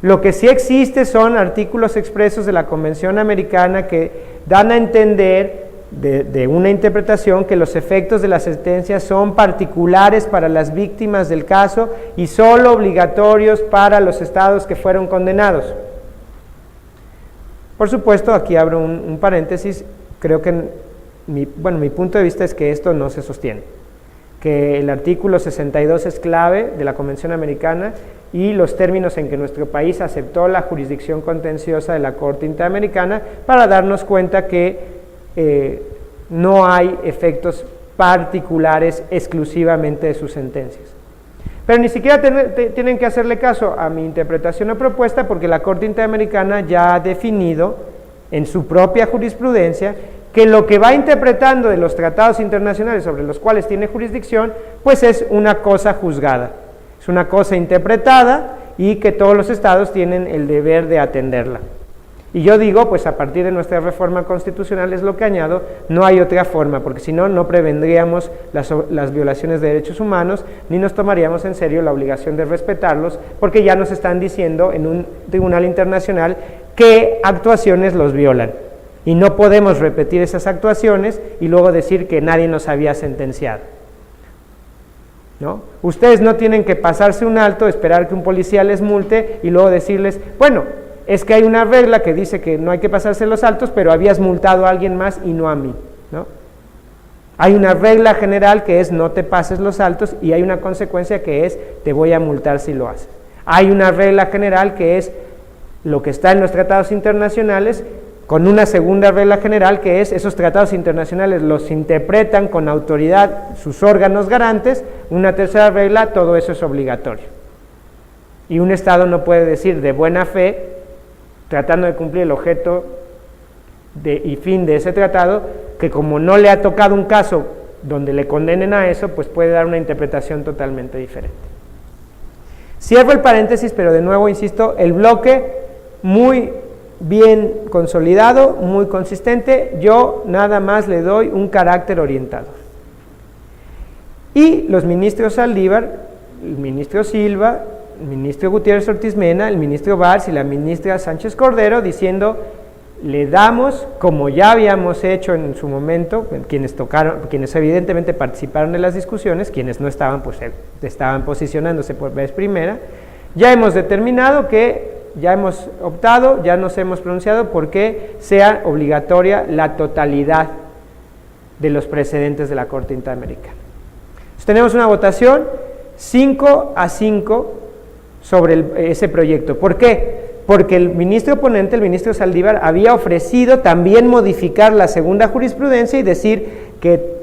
B: Lo que sí existe son artículos expresos de la Convención Americana que dan a entender de una interpretación que los efectos de la sentencia son particulares para las víctimas del caso y solo obligatorios para los estados que fueron condenados. Por supuesto, aquí abro un paréntesis, creo que mi punto de vista es que esto no se sostiene, que el artículo 62 es clave de la Convención Americana y los términos en que nuestro país aceptó la jurisdicción contenciosa de la Corte Interamericana para darnos cuenta que no hay efectos particulares exclusivamente de sus sentencias. Pero ni siquiera tienen que hacerle caso a mi interpretación o propuesta, porque la Corte Interamericana ya ha definido en su propia jurisprudencia que lo que va interpretando de los tratados internacionales sobre los cuales tiene jurisdicción, pues es una cosa juzgada, es una cosa interpretada y que todos los estados tienen el deber de atenderla. Y yo digo, pues a partir de nuestra reforma constitucional es lo que añado, no hay otra forma, porque si no, no prevendríamos las violaciones de derechos humanos, ni nos tomaríamos en serio la obligación de respetarlos, porque ya nos están diciendo en un tribunal internacional qué actuaciones los violan. Y no podemos repetir esas actuaciones y luego decir que nadie nos había sentenciado, ¿no? Ustedes no tienen que pasarse un alto, esperar que un policía les multe y luego decirles, bueno, es que hay una regla que dice que no hay que pasarse los altos, pero habías multado a alguien más y no a mí, ¿no? Hay una regla general que es no te pases los altos y hay una consecuencia que es te voy a multar si lo haces. Hay una regla general que es lo que está en los tratados internacionales, con una segunda regla general que es esos tratados internacionales los interpretan con autoridad sus órganos garantes, una tercera regla, todo eso es obligatorio. Y un Estado no puede decir de buena fe, tratando de cumplir el objeto y fin de ese tratado, que como no le ha tocado un caso donde le condenen a eso, pues puede dar una interpretación totalmente diferente. Cierro el paréntesis, pero de nuevo insisto, el bloque muy bien consolidado, muy consistente, yo nada más le doy un carácter orientador. Y los ministros Saldívar, el ministro Silva, el ministro Gutiérrez Ortiz Mena, el ministro Valls y la ministra Sánchez Cordero diciendo, le damos, como ya habíamos hecho en su momento, quienes evidentemente participaron de las discusiones, quienes no estaban, pues estaban posicionándose por vez primera, ya hemos determinado que ya hemos optado, ya nos hemos pronunciado porque sea obligatoria la totalidad de los precedentes de la Corte Interamericana. Entonces, tenemos una votación 5-5 sobre ese proyecto. ¿Por qué? Porque el ministro oponente, el ministro Saldívar, había ofrecido también modificar la segunda jurisprudencia y decir que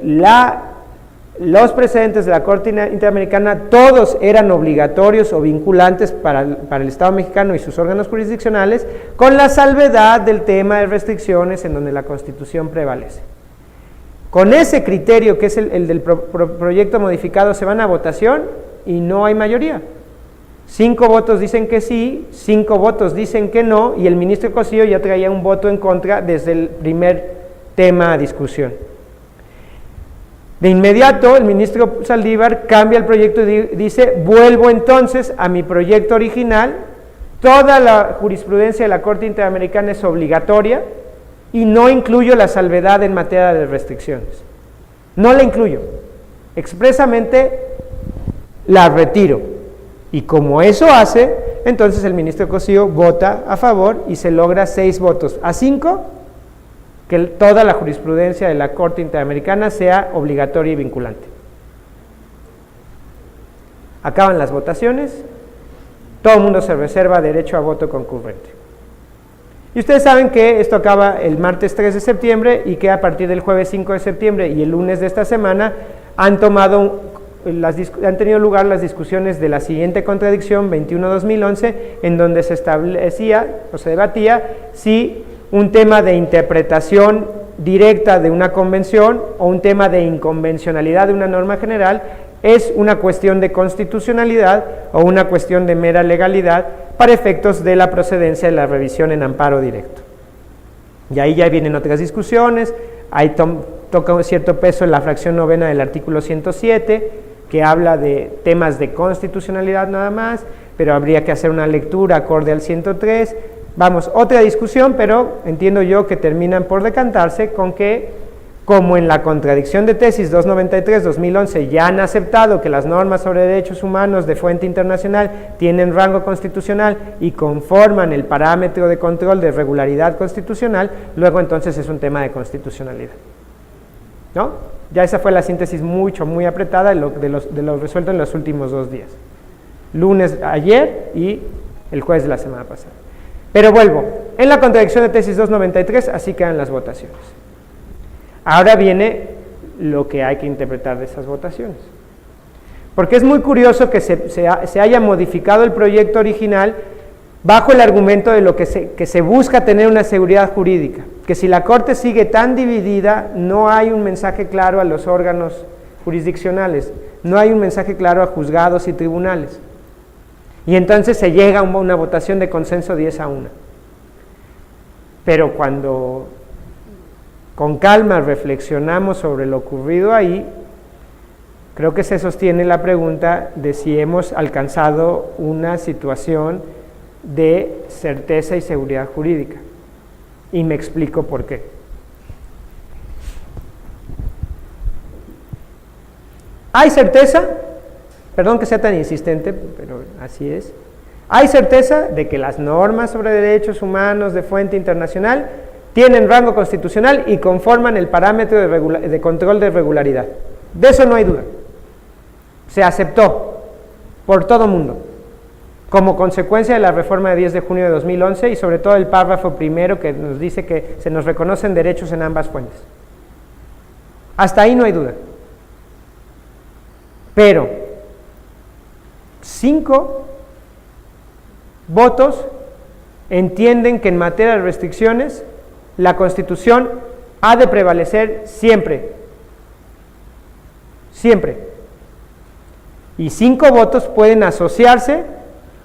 B: los precedentes de la Corte Interamericana todos eran obligatorios o vinculantes para el Estado mexicano y sus órganos jurisdiccionales, con la salvedad del tema de restricciones en donde la Constitución prevalece. Con ese criterio, que es el del proyecto modificado, se van a votación y no hay mayoría. 5 votos dicen que sí, 5 votos dicen que no, y el ministro Cosío ya traía un voto en contra desde el primer tema a discusión. De inmediato, el ministro Saldívar cambia el proyecto y dice, vuelvo entonces a mi proyecto original, toda la jurisprudencia de la Corte Interamericana es obligatoria y no incluyo la salvedad en materia de restricciones. No la incluyo, expresamente la retiro. Y como eso hace, entonces el ministro Cosío vota a favor y se logra 6 votos a 5, que toda la jurisprudencia de la Corte Interamericana sea obligatoria y vinculante. Acaban las votaciones, todo el mundo se reserva derecho a voto concurrente. Y ustedes saben que esto acaba el martes 3 de septiembre y que a partir del jueves 5 de septiembre y el lunes de esta semana han tenido lugar las discusiones de la siguiente contradicción 21-2011, en donde se establecía o se debatía si un tema de interpretación directa de una convención o un tema de inconvencionalidad de una norma general es una cuestión de constitucionalidad o una cuestión de mera legalidad para efectos de la procedencia de la revisión en amparo directo. Y ahí ya vienen otras discusiones, ahí toca un cierto peso en la fracción novena del artículo 107, que habla de temas de constitucionalidad nada más, pero habría que hacer una lectura acorde al 103. Vamos, otra discusión, pero entiendo yo que terminan por decantarse con que, como en la contradicción de tesis 293-2011 ya han aceptado que las normas sobre derechos humanos de fuente internacional tienen rango constitucional y conforman el parámetro de control de regularidad constitucional, luego entonces es un tema de constitucionalidad, ¿no? Ya esa fue la síntesis muy apretada de lo resuelto en los últimos 2 días. Lunes ayer y el jueves de la semana pasada. Pero vuelvo, en la contradicción de tesis 293 así quedan las votaciones. Ahora viene lo que hay que interpretar de esas votaciones. Porque es muy curioso que se haya modificado el proyecto original bajo el argumento de que se busca tener una seguridad jurídica, que si la Corte sigue tan dividida, no hay un mensaje claro a los órganos jurisdiccionales, no hay un mensaje claro a juzgados y tribunales. Y entonces se llega a una votación de consenso 10-1. Pero cuando con calma reflexionamos sobre lo ocurrido ahí, creo que se sostiene la pregunta de si hemos alcanzado una situación de certeza y seguridad jurídica. Y me explico por qué. ¿Hay certeza? Perdón que sea tan insistente, pero así es. ¿Hay certeza de que las normas sobre derechos humanos de fuente internacional tienen rango constitucional y conforman el parámetro de control de regularidad? De eso no hay duda. Se aceptó por todo mundo, como consecuencia de la reforma de 10 de junio de 2011 y sobre todo el párrafo primero que nos dice que se nos reconocen derechos en ambas fuentes. Hasta ahí no hay duda. Pero 5 votos entienden que en materia de restricciones la Constitución ha de prevalecer siempre. Siempre. Y 5 votos pueden asociarse,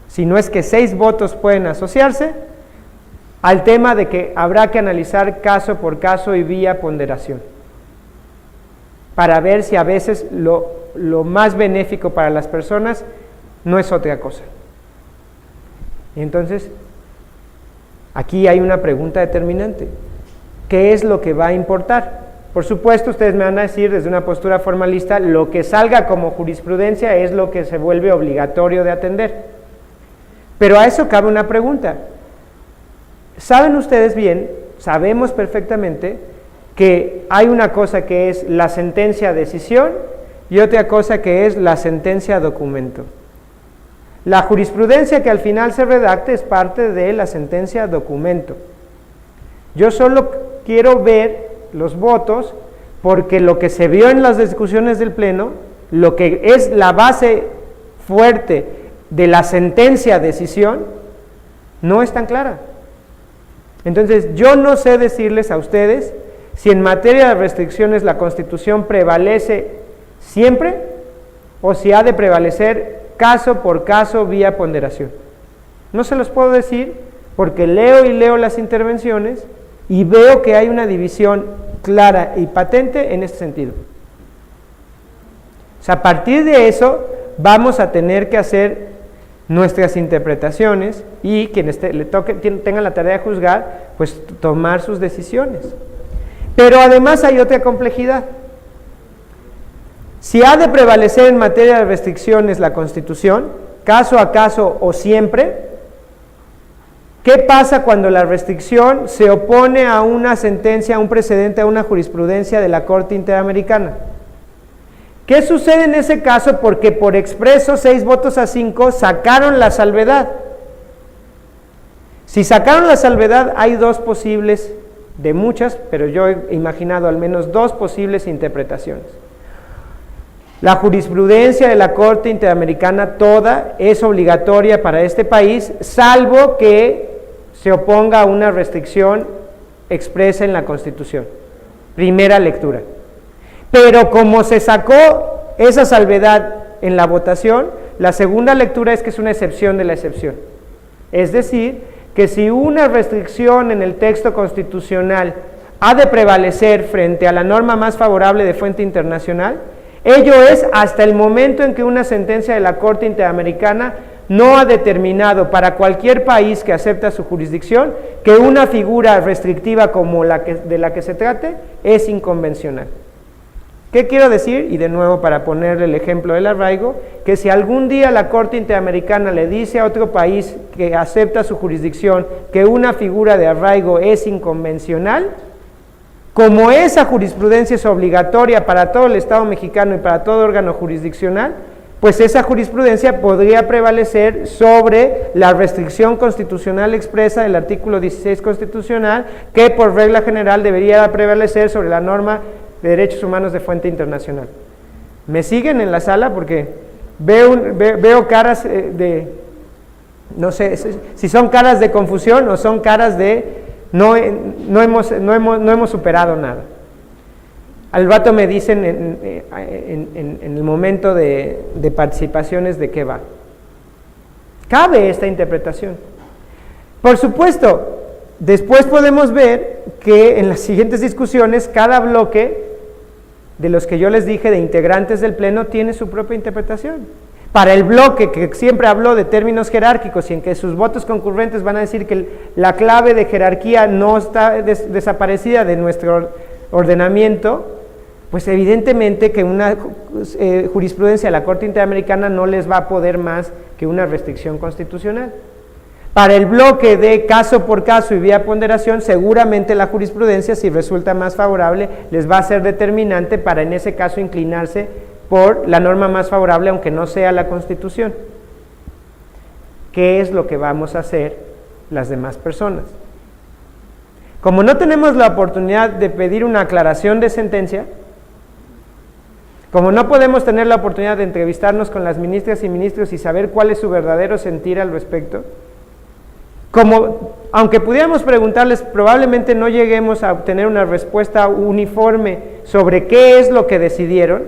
B: si no es que 6 votos pueden asociarse, al tema de que habrá que analizar caso por caso y vía ponderación, para ver si a veces lo más benéfico para las personas no es otra cosa. Y entonces, aquí hay una pregunta determinante. ¿Qué es lo que va a importar? Por supuesto, ustedes me van a decir desde una postura formalista, lo que salga como jurisprudencia es lo que se vuelve obligatorio de atender. Pero a eso cabe una pregunta. ¿Saben ustedes bien, sabemos perfectamente, que hay una cosa que es la sentencia decisión y otra cosa que es la sentencia documento? La jurisprudencia que al final se redacte es parte de la sentencia documento. Yo solo quiero ver los votos porque lo que se vio en las discusiones del Pleno, lo que es la base fuerte de la sentencia decisión, no es tan clara. Entonces, yo no sé decirles a ustedes si en materia de restricciones la Constitución prevalece siempre o si ha de prevalecer caso por caso vía ponderación. No se los puedo decir porque leo y leo las intervenciones y veo que hay una división clara y patente en este sentido. O sea, a partir de eso vamos a tener que hacer nuestras interpretaciones y quienes tengan la tarea de juzgar, pues tomar sus decisiones. Pero además hay otra complejidad. Si ha de prevalecer en materia de restricciones la Constitución, caso a caso o siempre, ¿qué pasa cuando la restricción se opone a una sentencia, a un precedente, a una jurisprudencia de la Corte Interamericana? ¿Qué sucede en ese caso? Porque por expreso 6 votos a 5 sacaron la salvedad. Si sacaron la salvedad, hay dos posibles, de muchas, pero yo he imaginado al menos dos posibles interpretaciones. La jurisprudencia de la Corte Interamericana toda es obligatoria para este país, salvo que se oponga a una restricción expresa en la Constitución. Primera lectura. Pero como se sacó esa salvedad en la votación, la segunda lectura es que es una excepción de la excepción. Es decir, que si una restricción en el texto constitucional ha de prevalecer frente a la norma más favorable de fuente internacional, ello es hasta el momento en que una sentencia de la Corte Interamericana no ha determinado para cualquier país que acepta su jurisdicción que una figura restrictiva como de la que se trate es inconvencional. ¿Qué quiero decir? Y de nuevo para ponerle el ejemplo del arraigo, que si algún día la Corte Interamericana le dice a otro país que acepta su jurisdicción que una figura de arraigo es inconvencional, como esa jurisprudencia es obligatoria para todo el Estado mexicano y para todo órgano jurisdiccional, pues esa jurisprudencia podría prevalecer sobre la restricción constitucional expresa del artículo 16 constitucional, que por regla general debería prevalecer sobre la norma de derechos humanos de fuente internacional. ¿Me siguen en la sala? Porque veo caras no sé si son caras de confusión o son caras de no hemos superado nada. Al rato me dicen en el momento de participaciones de qué va. Cabe esta interpretación. Por supuesto, después podemos ver que en las siguientes discusiones cada bloque de los que yo les dije de integrantes del Pleno tiene su propia interpretación. Para el bloque que siempre habló de términos jerárquicos y en que sus votos concurrentes van a decir que la clave de jerarquía no está desaparecida de nuestro ordenamiento, pues evidentemente que una jurisprudencia de la Corte Interamericana no les va a poder más que una restricción constitucional. Para el bloque de caso por caso y vía ponderación, seguramente la jurisprudencia, si resulta más favorable, les va a ser determinante para en ese caso inclinarse por la norma más favorable, aunque no sea la Constitución. ¿Qué es lo que vamos a hacer las demás personas? Como no tenemos la oportunidad de pedir una aclaración de sentencia, como no podemos tener la oportunidad de entrevistarnos con las ministras y ministros y saber cuál es su verdadero sentir al respecto, aunque pudiéramos preguntarles, probablemente no lleguemos a obtener una respuesta uniforme sobre qué es lo que decidieron.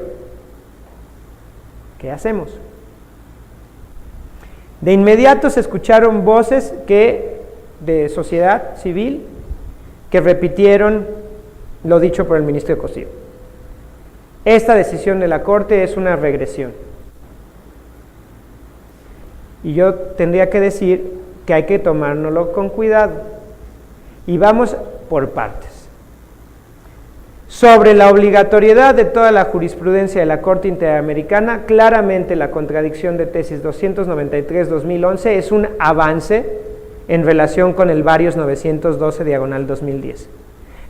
B: ¿Qué hacemos? De inmediato se escucharon voces de sociedad civil que repitieron lo dicho por el ministro Cosío. Esta decisión de la Corte es una regresión. Y yo tendría que decir que hay que tomárnoslo con cuidado. Y vamos por partes. Sobre la obligatoriedad de toda la jurisprudencia de la Corte Interamericana, claramente la contradicción de tesis 293-2011 es un avance en relación con el Varios 912/2010.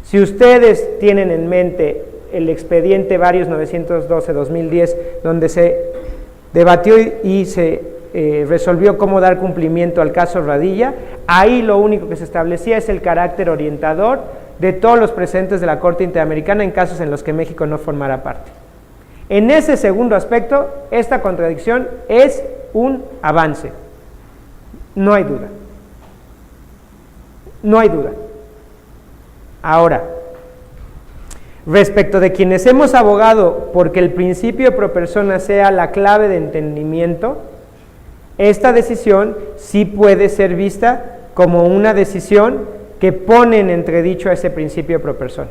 B: Si ustedes tienen en mente el expediente Varios 912-2010, donde se debatió y se resolvió cómo dar cumplimiento al caso Radilla, ahí lo único que se establecía es el carácter orientador de todos los precedentes de la Corte Interamericana en casos en los que México no formara parte. En ese segundo aspecto, esta contradicción es un avance, no hay duda. No hay duda. Ahora, Respecto de quienes hemos abogado porque el principio pro persona sea la clave de entendimiento, esta decisión sí puede ser vista como una decisión que pone en entredicho a ese principio pro persona.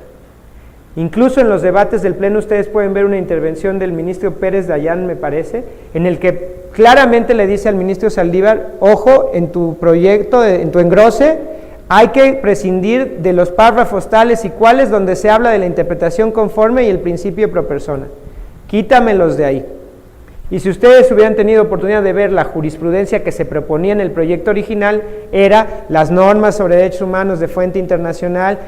B: Incluso en los debates del Pleno ustedes pueden ver una intervención del ministro Pérez Dayán, me parece, en el que claramente le dice al ministro Saldívar: ojo, en tu proyecto, en tu engrose, hay que prescindir de los párrafos tales y cuales donde se habla de la interpretación conforme y el principio pro persona. Quítamelos de ahí. Y si ustedes hubieran tenido oportunidad de ver la jurisprudencia que se proponía en el proyecto original, era las normas sobre derechos humanos de fuente internacional,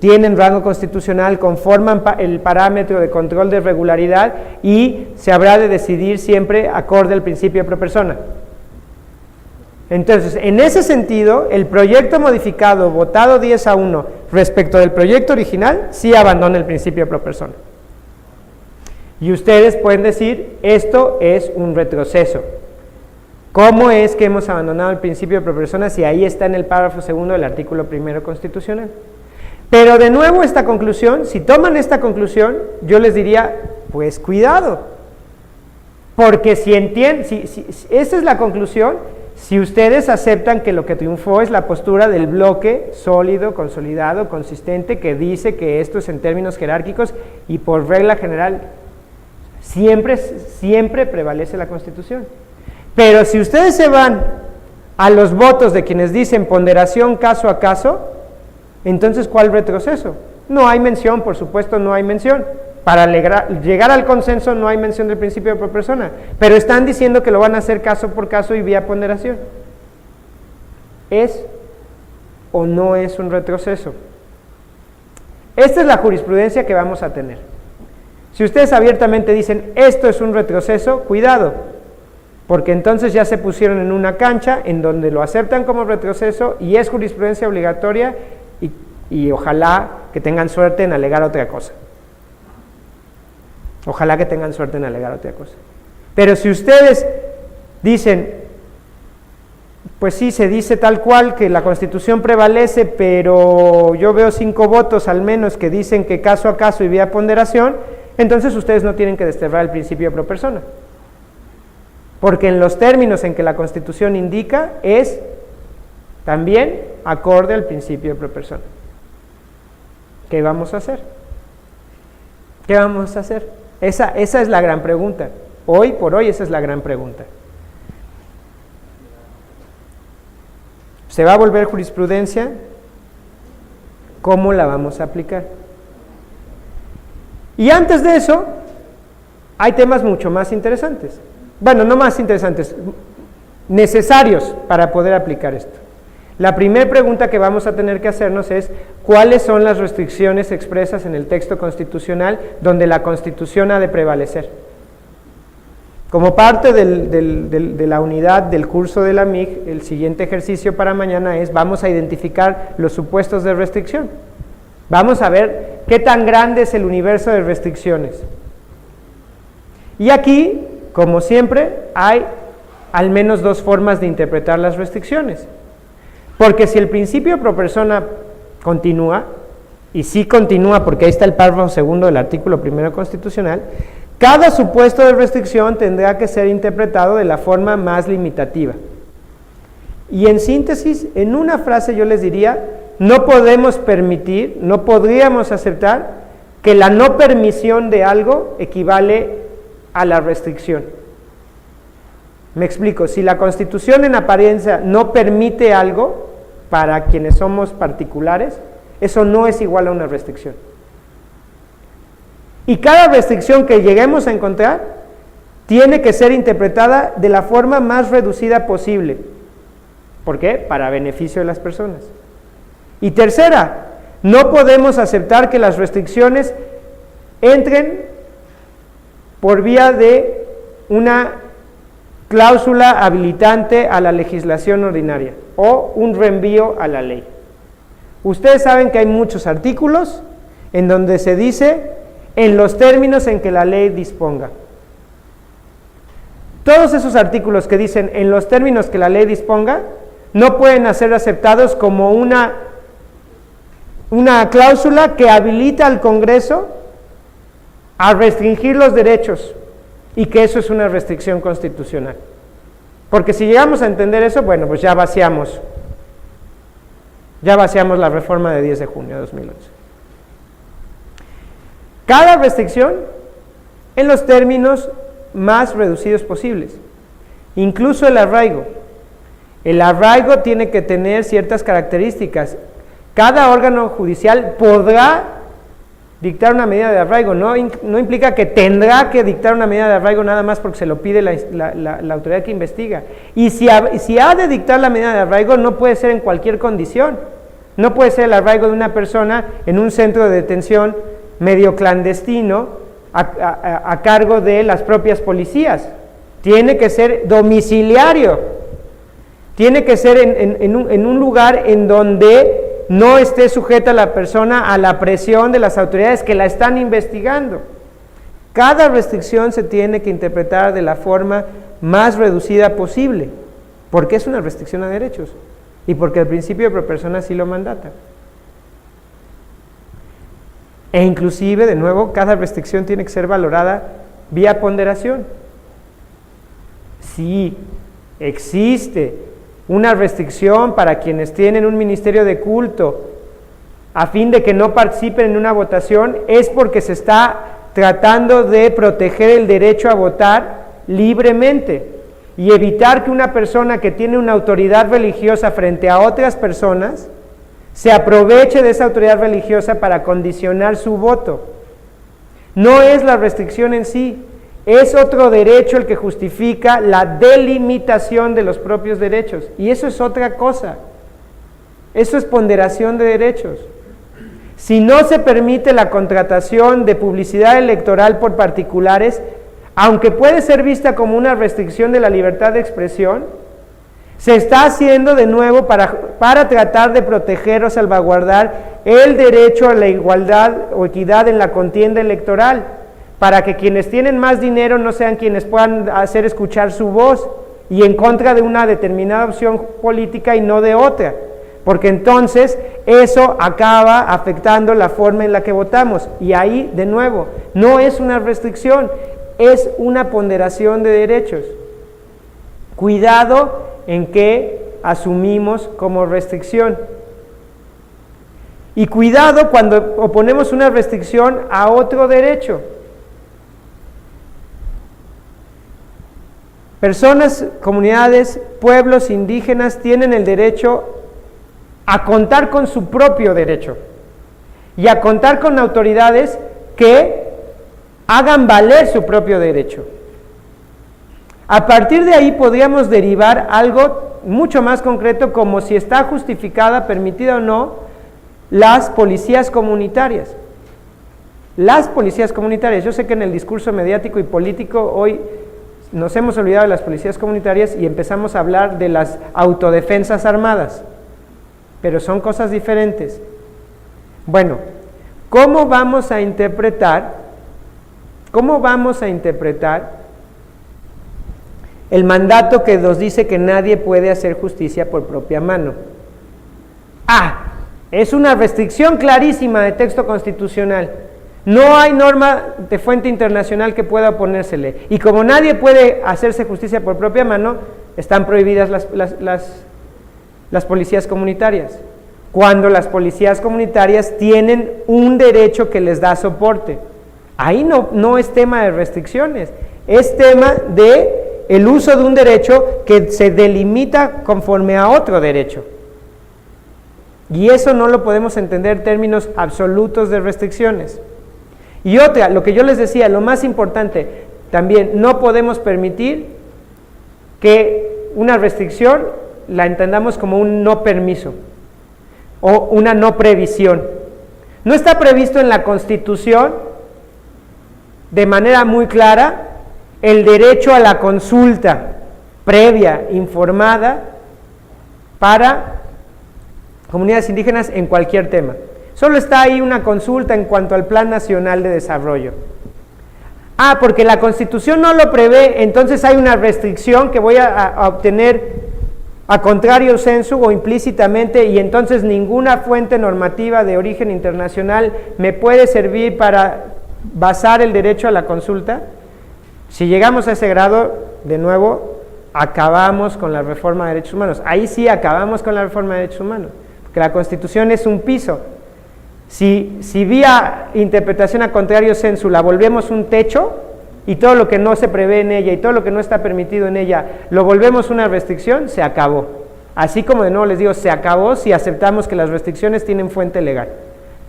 B: tienen rango constitucional, conforman el parámetro de control de regularidad y se habrá de decidir siempre acorde al principio pro persona. Entonces, en ese sentido, el proyecto modificado, votado 10-1, respecto del proyecto original, sí abandona el principio pro persona. Y ustedes pueden decir, esto es un retroceso. ¿Cómo es que hemos abandonado el principio pro persona si ahí está en el párrafo segundo del artículo 1 constitucional? Pero de nuevo esta conclusión, si toman esta conclusión, yo les diría, pues cuidado, porque si entienden, esa es la conclusión, si ustedes aceptan que lo que triunfó es la postura del bloque sólido, consolidado, consistente, que dice que esto es en términos jerárquicos y por regla general siempre prevalece la Constitución. Pero si ustedes se van a los votos de quienes dicen ponderación caso a caso, entonces, ¿cuál retroceso? No hay mención, por supuesto, no hay mención. Para llegar al consenso no hay mención del principio pro persona, pero están diciendo que lo van a hacer caso por caso y vía ponderación. ¿Es o no es un retroceso? Esta es la jurisprudencia que vamos a tener. Si ustedes abiertamente dicen, esto es un retroceso, cuidado, porque entonces ya se pusieron en una cancha en donde lo aceptan como retroceso y es jurisprudencia obligatoria y ojalá que tengan suerte en alegar otra cosa. Ojalá que tengan suerte en alegar otra cosa. Pero si ustedes dicen, pues sí, se dice tal cual que la Constitución prevalece, pero yo veo 5 votos al menos que dicen que caso a caso y vía ponderación, entonces ustedes no tienen que desterrar el principio pro persona. Porque en los términos en que la Constitución indica es también acorde al principio pro persona. ¿Qué vamos a hacer? ¿Qué vamos a hacer? Esa es la gran pregunta. Hoy por hoy esa es la gran pregunta. ¿Se va a volver jurisprudencia? ¿Cómo la vamos a aplicar? Y antes de eso, hay temas mucho más interesantes. Bueno, no más interesantes, necesarios para poder aplicar esto. La primera pregunta que vamos a tener que hacernos es, ¿cuáles son las restricciones expresas en el texto constitucional donde la Constitución ha de prevalecer? Como parte de la unidad del curso de la MIG, el siguiente ejercicio para mañana es, vamos a identificar los supuestos de restricción. Vamos a ver qué tan grande es el universo de restricciones. Y aquí, como siempre, hay al menos 2 formas de interpretar las restricciones. Porque si el principio pro persona continúa, y sí continúa porque ahí está el párrafo segundo del artículo 1 constitucional, cada supuesto de restricción tendrá que ser interpretado de la forma más limitativa. Y en síntesis, en una frase yo les diría, no podemos permitir, no podríamos aceptar que la no permisión de algo equivale a la restricción. Me explico, si la Constitución en apariencia no permite algo para quienes somos particulares, eso no es igual a una restricción. Y cada restricción que lleguemos a encontrar tiene que ser interpretada de la forma más reducida posible. ¿Por qué? Para beneficio de las personas. Y tercera, no podemos aceptar que las restricciones entren por vía de una cláusula habilitante a la legislación ordinaria o un reenvío a la ley. Ustedes saben que hay muchos artículos en donde se dice en los términos en que la ley disponga. Todos esos artículos que dicen en los términos que la ley disponga no pueden ser aceptados como una una cláusula que habilita al Congreso a restringir los derechos y que eso es una restricción constitucional. Porque si llegamos a entender eso, bueno, pues ya vaciamos la reforma de 10 de junio de 2011. Cada restricción en los términos más reducidos posibles, incluso el arraigo. El arraigo tiene que tener ciertas características. Cada órgano judicial podrá dictar una medida de arraigo, no implica que tendrá que dictar una medida de arraigo nada más porque se lo pide la autoridad que investiga. Y si ha de dictar la medida de arraigo, no puede ser en cualquier condición. No puede ser el arraigo de una persona en un centro de detención medio clandestino a cargo de las propias policías. Tiene que ser domiciliario. Tiene que ser en un lugar en donde no esté sujeta la persona a la presión de las autoridades que la están investigando. Cada restricción se tiene que interpretar de la forma más reducida posible, porque es una restricción a derechos y porque el principio de pro persona sí lo mandata. E inclusive, de nuevo, cada restricción tiene que ser valorada vía ponderación. Si existe una restricción para quienes tienen un ministerio de culto a fin de que no participen en una votación, es porque se está tratando de proteger el derecho a votar libremente y evitar que una persona que tiene una autoridad religiosa frente a otras personas se aproveche de esa autoridad religiosa para condicionar su voto. No es la restricción en sí, es otro derecho el que justifica la delimitación de los propios derechos, y eso es otra cosa. Eso es ponderación de derechos. Si no se permite la contratación de publicidad electoral por particulares, aunque puede ser vista como una restricción de la libertad de expresión, se está haciendo de nuevo para tratar de proteger o salvaguardar el derecho a la igualdad o equidad en la contienda electoral, para que quienes tienen más dinero no sean quienes puedan hacer escuchar su voz y en contra de una determinada opción política y no de otra, porque entonces eso acaba afectando la forma en la que votamos, y ahí de nuevo no es una restricción, es una ponderación de derechos. Cuidado en qué asumimos como restricción, y cuidado cuando oponemos una restricción a otro derecho. Personas, comunidades, pueblos indígenas tienen el derecho a contar con su propio derecho y a contar con autoridades que hagan valer su propio derecho. A partir de ahí podríamos derivar algo mucho más concreto, como si está justificada, permitida o no, las policías comunitarias. Las policías comunitarias, yo sé que en el discurso mediático y político hoy nos hemos olvidado de las policías comunitarias y empezamos a hablar de las autodefensas armadas, pero son cosas diferentes. Bueno, ¿cómo vamos a interpretar el mandato que nos dice que nadie puede hacer justicia por propia mano? Es una restricción clarísima de texto constitucional. No hay norma de fuente internacional que pueda oponérsele. Y como nadie puede hacerse justicia por propia mano, están prohibidas las policías comunitarias. Cuando las policías comunitarias tienen un derecho que les da soporte. Ahí no es tema de restricciones, es tema de el uso de un derecho que se delimita conforme a otro derecho. Y eso no lo podemos entender en términos absolutos de restricciones. Y otra, lo que yo les decía, lo más importante, también no podemos permitir que una restricción la entendamos como un no permiso o una no previsión. No está previsto en la Constitución de manera muy clara el derecho a la consulta previa, informada, para comunidades indígenas en cualquier tema. Solo está ahí una consulta en cuanto al Plan Nacional de Desarrollo. Porque la Constitución no lo prevé, entonces hay una restricción que voy a obtener a contrario sensu o implícitamente, y entonces ninguna fuente normativa de origen internacional me puede servir para basar el derecho a la consulta. Si llegamos a ese grado, de nuevo, acabamos con la reforma de derechos humanos. Ahí sí acabamos con la reforma de derechos humanos, porque la Constitución es un piso. Si vía interpretación a contrario sensu la volvemos un techo, y todo lo que no se prevé en ella y todo lo que no está permitido en ella lo volvemos una restricción, se acabó. Así como de nuevo les digo, se acabó si aceptamos que las restricciones tienen fuente legal.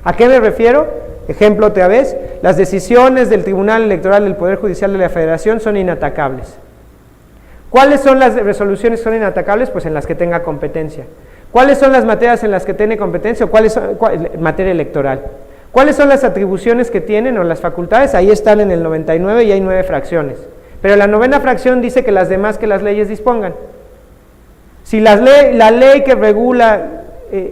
B: ¿A qué me refiero? Ejemplo otra vez, las decisiones del Tribunal Electoral del Poder Judicial de la Federación son inatacables. ¿Cuáles son las resoluciones que son inatacables? Pues en las que tenga competencia. ¿Cuáles son las materias en las que tiene competencia? Materia electoral. ¿Cuáles son las atribuciones que tienen o las facultades? Ahí están en el 99 y hay 9 fracciones. Pero la 9ª fracción dice que las demás que las leyes dispongan. Si la ley que regula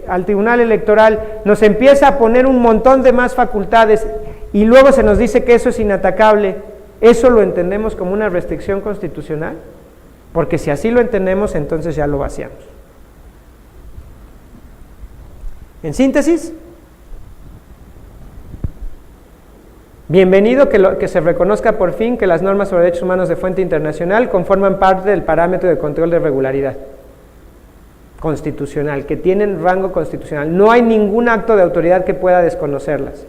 B: al Tribunal Electoral nos empieza a poner un montón de más facultades y luego se nos dice que eso es inatacable, ¿eso lo entendemos como una restricción constitucional? Porque si así lo entendemos, entonces ya lo vaciamos. En síntesis, bienvenido que se reconozca por fin que las normas sobre derechos humanos de fuente internacional conforman parte del parámetro de control de regularidad constitucional, que tienen rango constitucional. No hay ningún acto de autoridad que pueda desconocerlas.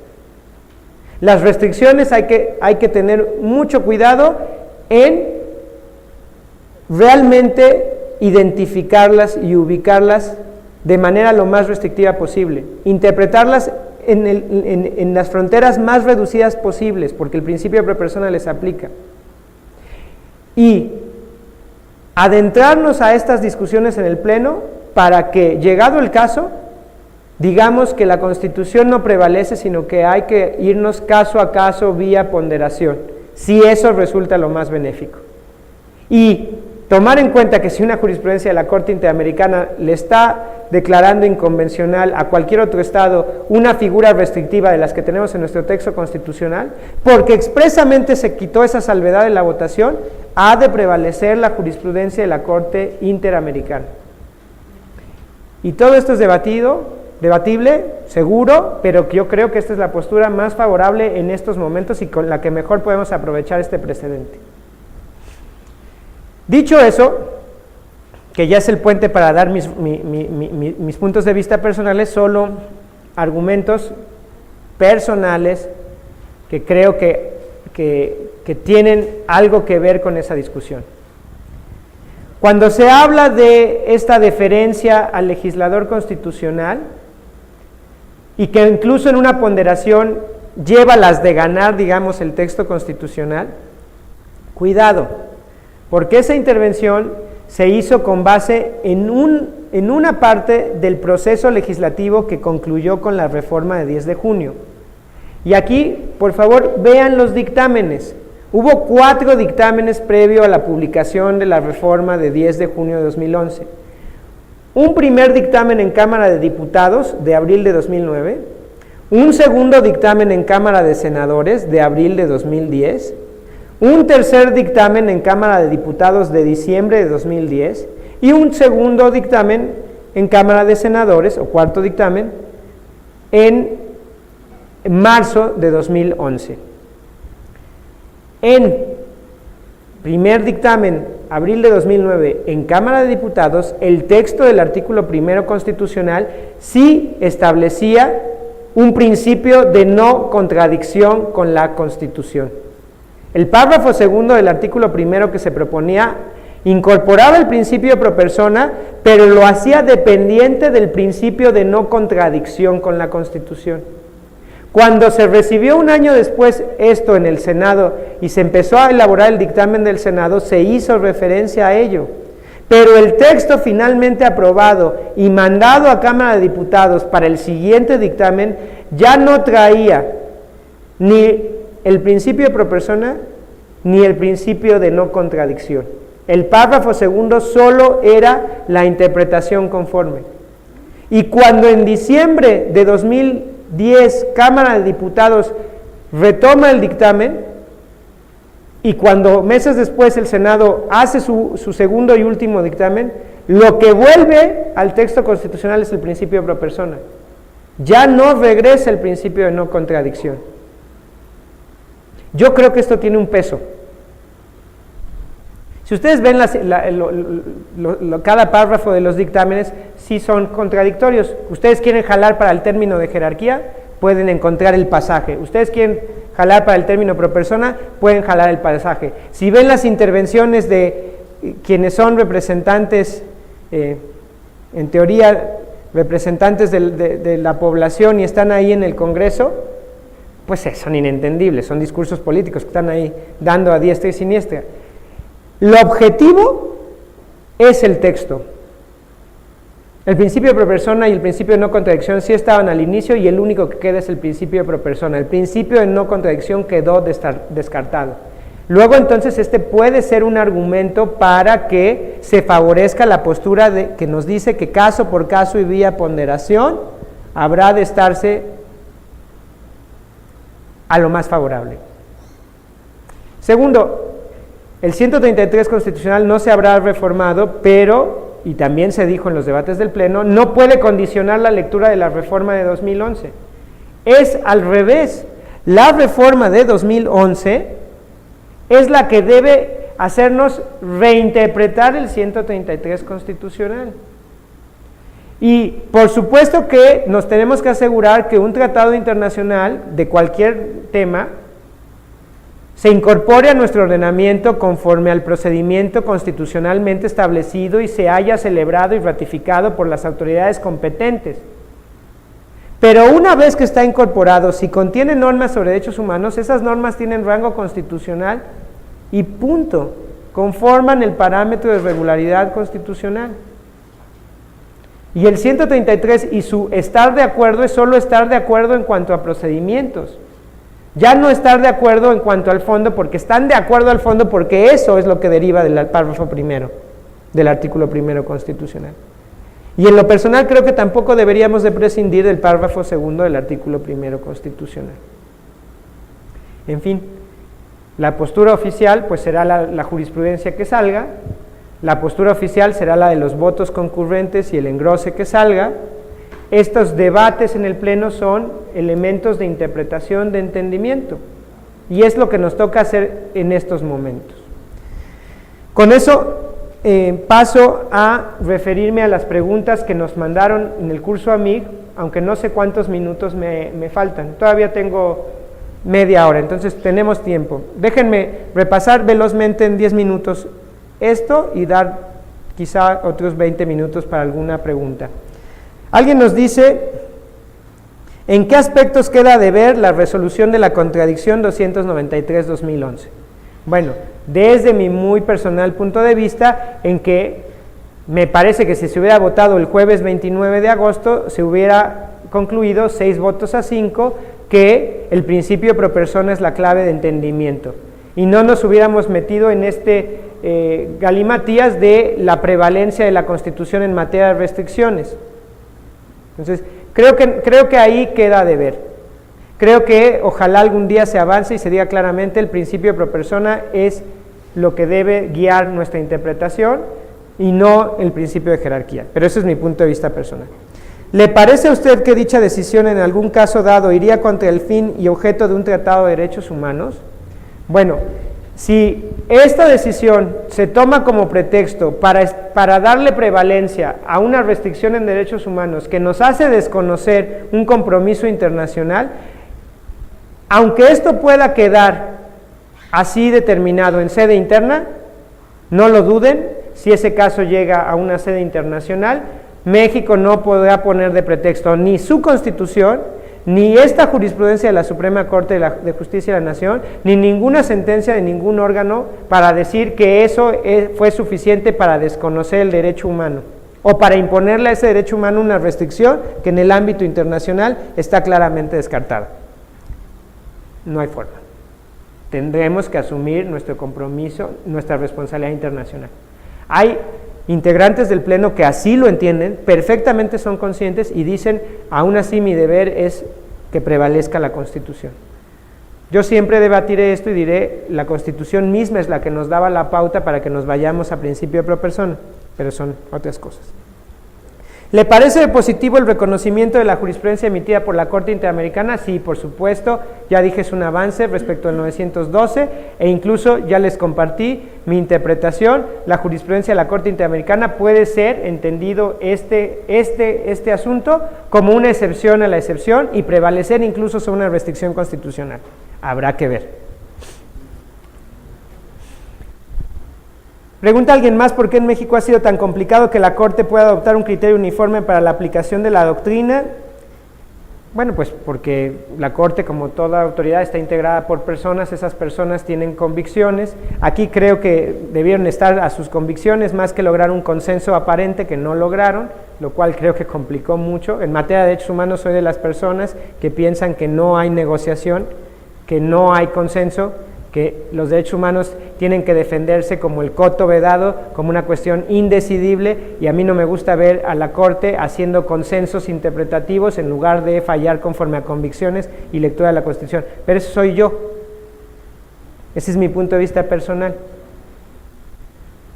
B: Las restricciones hay que tener mucho cuidado en realmente identificarlas y ubicarlas de manera lo más restrictiva posible, interpretarlas en las fronteras más reducidas posibles, porque el principio de pro persona les aplica. Y adentrarnos a estas discusiones en el Pleno para que, llegado el caso, digamos que la Constitución no prevalece, sino que hay que irnos caso a caso vía ponderación, si eso resulta lo más benéfico. Y tomar en cuenta que si una jurisprudencia de la Corte Interamericana le está declarando inconvencional a cualquier otro Estado una figura restrictiva de las que tenemos en nuestro texto constitucional, porque expresamente se quitó esa salvedad de la votación, ha de prevalecer la jurisprudencia de la Corte Interamericana. Y todo esto es debatible, seguro, pero yo creo que esta es la postura más favorable en estos momentos y con la que mejor podemos aprovechar este precedente. Dicho eso, que ya es el puente para dar mis puntos de vista personales, solo argumentos personales que creo que tienen algo que ver con esa discusión. Cuando se habla de esta deferencia al legislador constitucional, y que incluso en una ponderación lleva las de ganar, digamos, el texto constitucional, cuidado, porque esa intervención se hizo con base en una parte del proceso legislativo que concluyó con la reforma de 10 de junio. Y aquí, por favor, vean los dictámenes. Hubo 4 dictámenes previo a la publicación de la reforma de 10 de junio de 2011. Un primer dictamen en Cámara de Diputados de abril de 2009, un segundo dictamen en Cámara de Senadores de abril de 2010, un tercer dictamen en Cámara de Diputados de diciembre de 2010 y un segundo dictamen en Cámara de Senadores, o cuarto dictamen, en marzo de 2011. En primer dictamen, abril de 2009, en Cámara de Diputados, el texto del artículo 1 constitucional sí establecía un principio de no contradicción con la Constitución. El párrafo segundo del artículo 1 que se proponía incorporaba el principio de pro persona, pero lo hacía dependiente del principio de no contradicción con la Constitución. Cuando se recibió un año después esto en el Senado y se empezó a elaborar el dictamen del Senado, se hizo referencia a ello. Pero el texto finalmente aprobado y mandado a Cámara de Diputados para el siguiente dictamen ya no traía ni el principio de pro persona ni el principio de no contradicción. El párrafo segundo solo era la interpretación conforme. Y cuando en diciembre de 2010 Cámara de Diputados retoma el dictamen, y cuando meses después el Senado hace su segundo y último dictamen, lo que vuelve al texto constitucional es el principio pro persona. Ya no regresa el principio de no contradicción. Yo creo que esto tiene un peso. Si ustedes ven cada párrafo de los dictámenes, sí son contradictorios. Ustedes quieren jalar para el término de jerarquía, pueden encontrar el pasaje. Ustedes quieren jalar para el término pro persona, pueden jalar el pasaje. Si ven las intervenciones de quienes son representantes, en teoría, representantes de la población y están ahí en el Congreso, pues son inentendibles, son discursos políticos que están ahí dando a diestra y siniestra. Lo objetivo es el texto. El principio pro persona y el principio de no contradicción sí estaban al inicio y el único que queda es el principio pro persona. El principio de no contradicción quedó descartado. Luego entonces este puede ser un argumento para que se favorezca la postura que nos dice que caso por caso y vía ponderación habrá de estarse a lo más favorable. Segundo, el 133 constitucional no se habrá reformado, pero, y también se dijo en los debates del Pleno, no puede condicionar la lectura de la reforma de 2011. Es al revés. La reforma de 2011 es la que debe hacernos reinterpretar el 133 constitucional. Y por supuesto que nos tenemos que asegurar que un tratado internacional de cualquier tema se incorpore a nuestro ordenamiento conforme al procedimiento constitucionalmente establecido y se haya celebrado y ratificado por las autoridades competentes. Pero una vez que está incorporado, si contiene normas sobre derechos humanos, esas normas tienen rango constitucional y punto, conforman el parámetro de regularidad constitucional. Y el 133 y su estar de acuerdo es solo estar de acuerdo en cuanto a procedimientos. Ya no estar de acuerdo en cuanto al fondo, porque están de acuerdo al fondo porque eso es lo que deriva del párrafo primero, del artículo primero constitucional. Y en lo personal creo que tampoco deberíamos de prescindir del párrafo segundo del artículo primero constitucional. En fin, la postura oficial pues será la jurisprudencia que salga, la postura oficial será la de los votos concurrentes y el engrose que salga. Estos debates en el Pleno son elementos de interpretación, de entendimiento, y es lo que nos toca hacer en estos momentos. Con eso paso a referirme a las preguntas que nos mandaron en el curso AMIG, aunque no sé cuántos minutos me faltan, todavía tengo media hora, entonces tenemos tiempo. Déjenme repasar velozmente en 10 minutos esto y dar quizá otros 20 minutos para alguna pregunta. Alguien nos dice, ¿en qué aspectos queda de ver la resolución de la contradicción 293-2011? Bueno, desde mi muy personal punto de vista, en que me parece que si se hubiera votado el jueves 29 de agosto, se hubiera concluido 6 votos a 5, que el principio pro persona es la clave de entendimiento, y no nos hubiéramos metido en galimatías de la prevalencia de la Constitución en materia de restricciones. Entonces, creo que ahí queda de ver. Creo que ojalá algún día se avance y se diga claramente el principio pro persona es lo que debe guiar nuestra interpretación y no el principio de jerarquía. Pero ese es mi punto de vista personal. ¿Le parece a usted que dicha decisión en algún caso dado iría contra el fin y objeto de un tratado de derechos humanos? Bueno, si esta decisión se toma como pretexto para darle prevalencia a una restricción en derechos humanos que nos hace desconocer un compromiso internacional, aunque esto pueda quedar así determinado en sede interna, no lo duden, si ese caso llega a una sede internacional, México no podrá poner de pretexto ni su Constitución, ni esta jurisprudencia de la Suprema Corte de Justicia de la Nación, ni ninguna sentencia de ningún órgano para decir que eso fue suficiente para desconocer el derecho humano o para imponerle a ese derecho humano una restricción que en el ámbito internacional está claramente descartada. No hay forma. Tendremos que asumir nuestro compromiso, nuestra responsabilidad internacional. Hay integrantes del Pleno que así lo entienden, perfectamente son conscientes y dicen, aún así mi deber es que prevalezca la Constitución. Yo siempre debatiré esto y diré, la Constitución misma es la que nos daba la pauta para que nos vayamos a principio pro persona. pero son otras cosas. ¿Le parece positivo el reconocimiento de la jurisprudencia emitida por la Corte Interamericana? Sí, por supuesto, ya dije es un avance respecto al 912 e incluso ya les compartí mi interpretación. La jurisprudencia de la Corte Interamericana puede ser entendido este asunto como una excepción a la excepción y prevalecer incluso sobre una restricción constitucional. Habrá que ver. Pregunta alguien más por qué en México ha sido tan complicado que la Corte pueda adoptar un criterio uniforme para la aplicación de la doctrina. Bueno, pues porque la Corte, como toda autoridad, está integrada por personas, esas personas tienen convicciones. Aquí creo que debieron estar a sus convicciones más que lograr un consenso aparente que no lograron, lo cual creo que complicó mucho. En materia de derechos humanos soy de las personas que piensan que no hay negociación, que no hay consenso, que los derechos humanos tienen que defenderse como el coto vedado, como una cuestión indecidible, y a mí no me gusta ver a la Corte haciendo consensos interpretativos en lugar de fallar conforme a convicciones y lectura de la Constitución. Pero eso soy yo. Ese es mi punto de vista personal.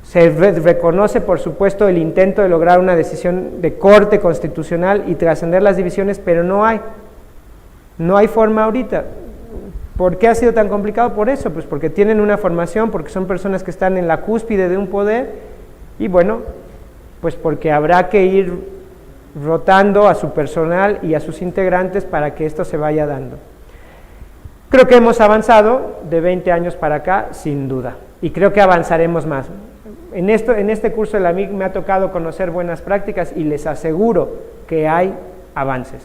B: Se reconoce, por supuesto, el intento de lograr una decisión de corte constitucional y trascender las divisiones, pero no hay forma ahorita. ¿Por qué ha sido tan complicado? Por eso, pues porque tienen una formación, porque son personas que están en la cúspide de un poder y bueno, pues porque habrá que ir rotando a su personal y a sus integrantes para que esto se vaya dando. Creo que hemos avanzado de 20 años para acá, sin duda, y creo que avanzaremos más. En este curso de la MIG me ha tocado conocer buenas prácticas y les aseguro que hay avances.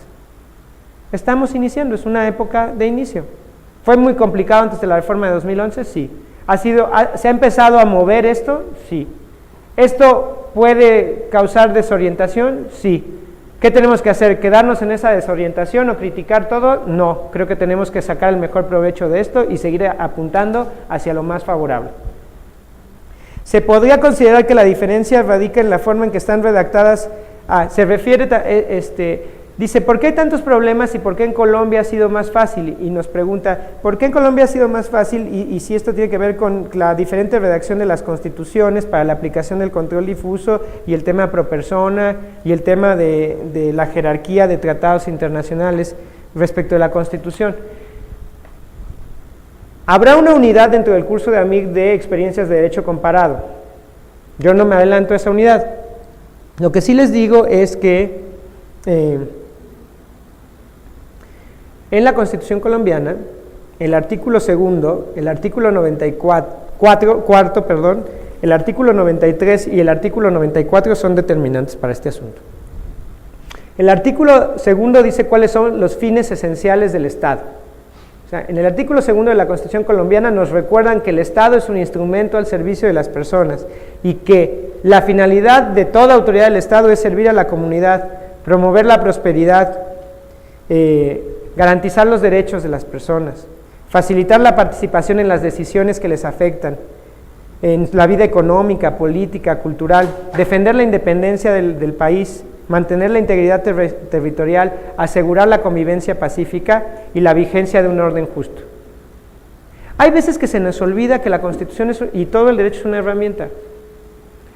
B: Estamos iniciando, es una época de inicio. ¿Fue muy complicado antes de la reforma de 2011? Sí. ¿Se ha empezado a mover esto? Sí. ¿Esto puede causar desorientación? Sí. ¿Qué tenemos que hacer? ¿Quedarnos en esa desorientación o criticar todo? No, creo que tenemos que sacar el mejor provecho de esto y seguir apuntando hacia lo más favorable. ¿Se podría considerar que la diferencia radica en la forma en que están redactadas? Se refiere, dice, ¿por qué hay tantos problemas y por qué en Colombia ha sido más fácil? Y nos pregunta, ¿por qué en Colombia ha sido más fácil? Y si esto tiene que ver con la diferente redacción de las constituciones para la aplicación del control difuso y el tema pro persona y el tema de la jerarquía de tratados internacionales respecto de la Constitución. Habrá una unidad dentro del curso de AMIG de experiencias de derecho comparado. Yo no me adelanto a esa unidad. Lo que sí les digo es que en la Constitución colombiana, el artículo segundo, el artículo 94, el artículo 93 y el artículo 94 son determinantes para este asunto. El artículo segundo dice cuáles son los fines esenciales del Estado. O sea, en el artículo segundo de la Constitución colombiana nos recuerdan que el Estado es un instrumento al servicio de las personas y que la finalidad de toda autoridad del Estado es servir a la comunidad, promover la prosperidad, garantizar los derechos de las personas, facilitar la participación en las decisiones que les afectan, en la vida económica, política, cultural, defender la independencia del país, mantener la integridad territorial, asegurar la convivencia pacífica y la vigencia de un orden justo. Hay veces que se nos olvida que la Constitución y todo el derecho es una herramienta.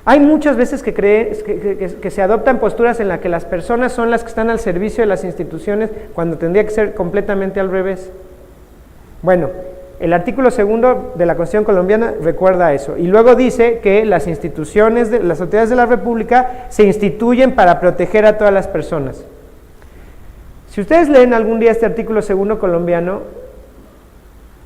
B: Hay muchas veces que se adoptan posturas en las que las personas son las que están al servicio de las instituciones cuando tendría que ser completamente al revés. Bueno, el artículo segundo de la Constitución colombiana recuerda eso y luego dice que las instituciones, las autoridades de la República se instituyen para proteger a todas las personas. Si ustedes leen algún día este artículo segundo colombiano,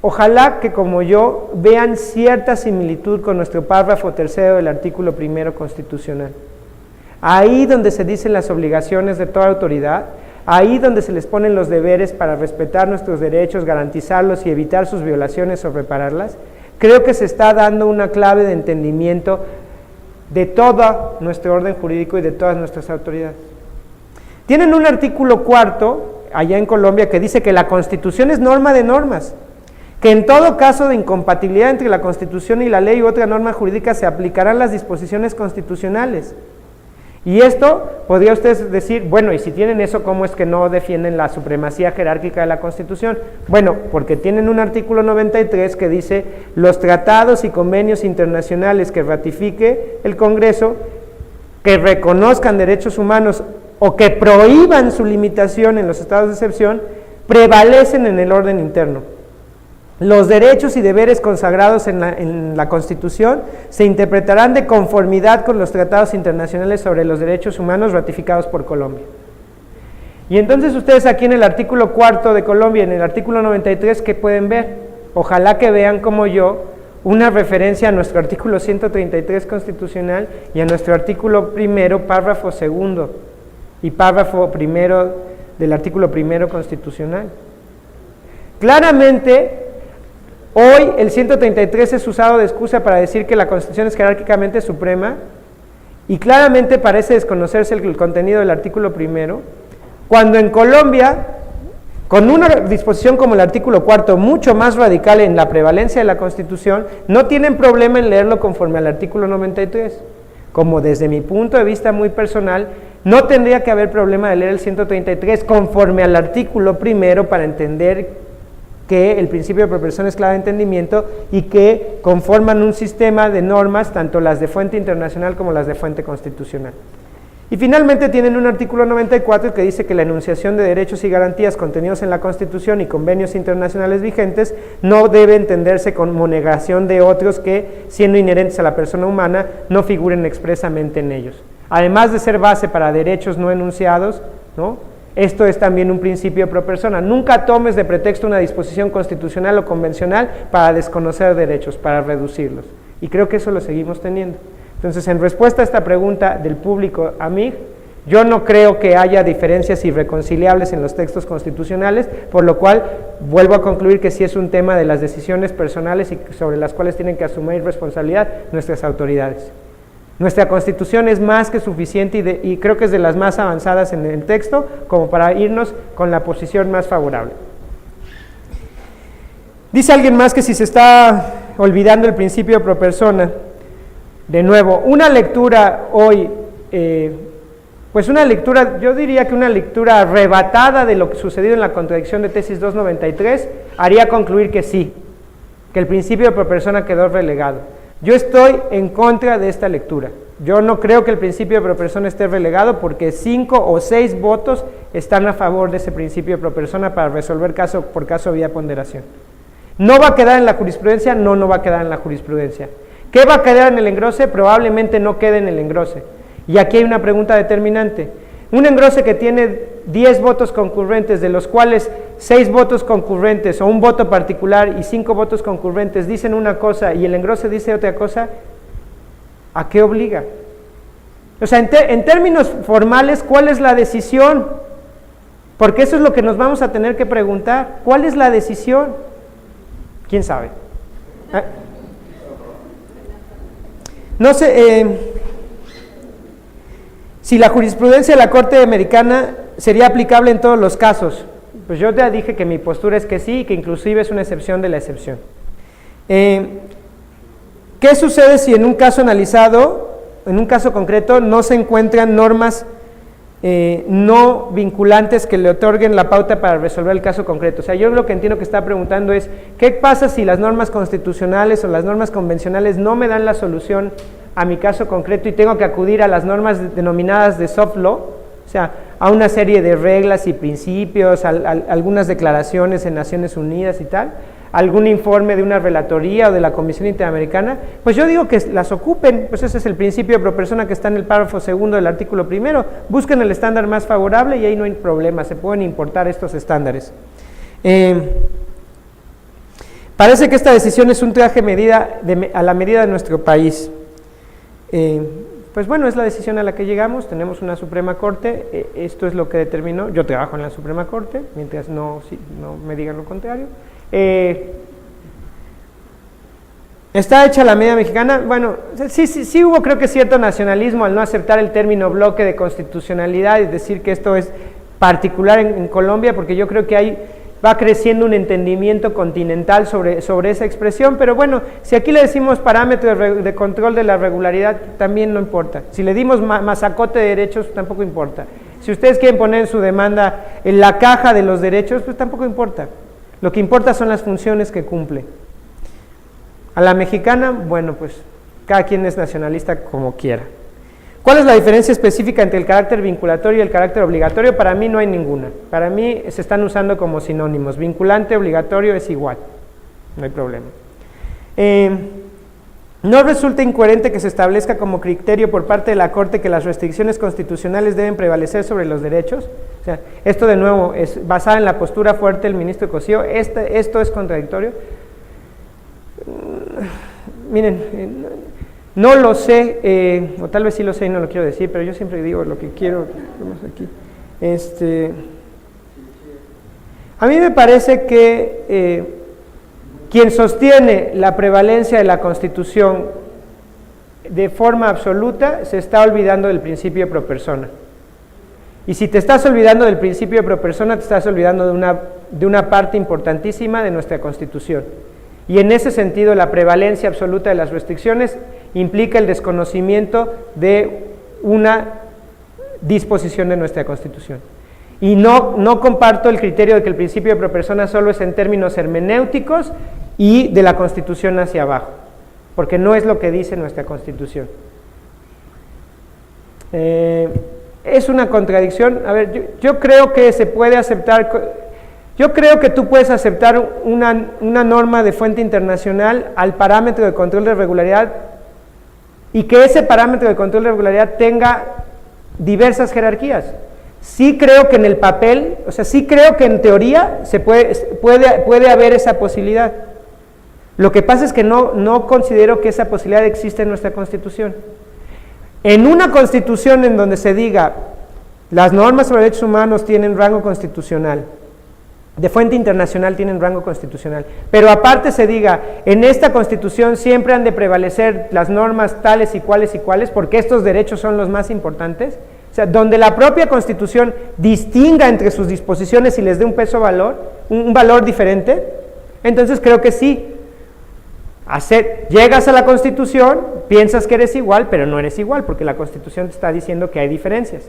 B: ojalá que como yo vean cierta similitud con nuestro párrafo tercero del artículo primero constitucional. Ahí donde se dicen las obligaciones de toda autoridad, ahí donde se les ponen los deberes para respetar nuestros derechos, garantizarlos y evitar sus violaciones o repararlas, creo que se está dando una clave de entendimiento de todo nuestro orden jurídico y de todas nuestras autoridades. Tienen un artículo cuarto allá en Colombia que dice que la Constitución es norma de normas, que en todo caso de incompatibilidad entre la Constitución y la ley u otra norma jurídica se aplicarán las disposiciones constitucionales. Y esto, podría usted decir, bueno, y si tienen eso, ¿cómo es que no defienden la supremacía jerárquica de la Constitución? Bueno, porque tienen un artículo 93 que dice, los tratados y convenios internacionales que ratifique el Congreso que reconozcan derechos humanos o que prohíban su limitación en los estados de excepción, prevalecen en el orden interno. Los derechos y deberes consagrados en la Constitución se interpretarán de conformidad con los tratados internacionales sobre los derechos humanos ratificados por Colombia. Y entonces ustedes aquí en el artículo 4 de Colombia, en el artículo 93, ¿qué pueden ver? Ojalá que vean como yo una referencia a nuestro artículo 133 constitucional y a nuestro artículo 1, párrafo 2 y párrafo 1 del artículo 1 constitucional. Claramente, hoy el 133 es usado de excusa para decir que la Constitución es jerárquicamente suprema y claramente parece desconocerse el contenido del artículo 1, cuando en Colombia, con una disposición como el artículo 4, mucho más radical en la prevalencia de la Constitución, no tienen problema en leerlo conforme al artículo 93. Como desde mi punto de vista muy personal, no tendría que haber problema de leer el 133 conforme al artículo 1 para entender que el principio de proporción es clave de entendimiento y que conforman un sistema de normas, tanto las de fuente internacional como las de fuente constitucional. Y finalmente tienen un artículo 94 que dice que la enunciación de derechos y garantías contenidos en la Constitución y convenios internacionales vigentes no debe entenderse como negación de otros que, siendo inherentes a la persona humana, no figuren expresamente en ellos. Además de ser base para derechos no enunciados, ¿no?, esto es también un principio pro persona. Nunca tomes de pretexto una disposición constitucional o convencional para desconocer derechos, para reducirlos. Y creo que eso lo seguimos teniendo. Entonces, en respuesta a esta pregunta del público a mí, yo no creo que haya diferencias irreconciliables en los textos constitucionales, por lo cual vuelvo a concluir que sí es un tema de las decisiones personales y sobre las cuales tienen que asumir responsabilidad nuestras autoridades. Nuestra Constitución es más que suficiente y creo que es de las más avanzadas en el texto como para irnos con la posición más favorable. Dice alguien más que si se está olvidando el principio pro persona, de nuevo, una lectura hoy, pues una lectura, yo diría que una lectura arrebatada de lo que sucedió en la contradicción de tesis 293 haría concluir que sí, que el principio pro persona quedó relegado. Yo estoy en contra de esta lectura. Yo no creo que el principio de pro persona esté relegado porque 5 o 6 votos están a favor de ese principio de pro persona para resolver caso por caso vía ponderación. ¿No va a quedar en la jurisprudencia? No va a quedar en la jurisprudencia. ¿Qué va a quedar en el engrose? Probablemente no quede en el engrose. Y aquí hay una pregunta determinante. Un engrose que tiene 10 votos concurrentes, de los cuales 6 votos concurrentes o un voto particular y 5 votos concurrentes dicen una cosa y el engrose dice otra cosa, ¿a qué obliga? O sea, en términos formales, ¿cuál es la decisión? Porque eso es lo que nos vamos a tener que preguntar. ¿Cuál es la decisión? ¿Quién sabe? No sé, si la jurisprudencia de la Corte Americana sería aplicable en todos los casos. Pues yo ya dije que mi postura es que sí, que inclusive es una excepción de la excepción. ¿Qué sucede si en un caso analizado, en un caso concreto, no se encuentran normas no vinculantes que le otorguen la pauta para resolver el caso concreto? O sea, yo lo que entiendo que está preguntando es, ¿qué pasa si las normas constitucionales o las normas convencionales no me dan la solución a mi caso concreto y tengo que acudir a las normas denominadas de soft law? O sea, a una serie de reglas y principios, algunas declaraciones en Naciones Unidas y tal, algún informe de una relatoría o de la Comisión Interamericana, pues yo digo que las ocupen, pues ese es el principio pro persona que está en el párrafo 2 del artículo 1, busquen el estándar más favorable y ahí no hay problema, se pueden importar estos estándares. Parece que esta decisión es un traje a la medida de nuestro país. Pues bueno, es la decisión a la que llegamos, tenemos una Suprema Corte, esto es lo que determinó, yo trabajo en la Suprema Corte, mientras no me digan lo contrario. ¿Está hecha la medida mexicana? Bueno, sí hubo creo que cierto nacionalismo al no aceptar el término bloque de constitucionalidad y decir que esto es particular en Colombia, porque yo creo que va creciendo un entendimiento continental sobre esa expresión, pero bueno, si aquí le decimos parámetro de control de la regularidad, también no importa. Si le dimos mazacote de derechos, tampoco importa. Si ustedes quieren poner en su demanda en la caja de los derechos, pues tampoco importa. Lo que importa son las funciones que cumple. A la mexicana, bueno, pues cada quien es nacionalista como quiera. ¿Cuál es la diferencia específica entre el carácter vinculatorio y el carácter obligatorio? Para mí no hay ninguna. Para mí se están usando como sinónimos. Vinculante, obligatorio es igual. No hay problema. No resulta incoherente que se establezca como criterio por parte de la Corte que las restricciones constitucionales deben prevalecer sobre los derechos. O sea, esto de nuevo es basado en la postura fuerte del ministro Cosío. Esto es contradictorio. Miren, no lo sé, o tal vez sí lo sé y no lo quiero decir, pero yo siempre digo lo que quiero. Vamos aquí. A mí me parece que quien sostiene la prevalencia de la Constitución de forma absoluta se está olvidando del principio pro persona. Y si te estás olvidando del principio pro persona, te estás olvidando de una parte importantísima de nuestra Constitución. Y en ese sentido, la prevalencia absoluta de las restricciones implica el desconocimiento de una disposición de nuestra Constitución. Y no comparto el criterio de que el principio de pro persona solo es en términos hermenéuticos y de la Constitución hacia abajo, porque no es lo que dice nuestra Constitución. Es una contradicción. A ver, yo creo que se puede aceptar. Yo creo que tú puedes aceptar una norma de fuente internacional al parámetro de control de regularidad y que ese parámetro de control de regularidad tenga diversas jerarquías. Sí creo que en el papel, o sea, sí creo que en teoría puede haber esa posibilidad. Lo que pasa es que no considero que esa posibilidad existe en nuestra Constitución. En una Constitución en donde se diga las normas sobre derechos humanos tienen rango constitucional, de fuente internacional tienen rango constitucional, pero aparte se diga, en esta Constitución siempre han de prevalecer las normas tales y cuales, porque estos derechos son los más importantes, o sea, donde la propia Constitución distinga entre sus disposiciones y les dé un un valor diferente, entonces creo que sí, llegas a la Constitución, piensas que eres igual, pero no eres igual, porque la Constitución te está diciendo que hay diferencias.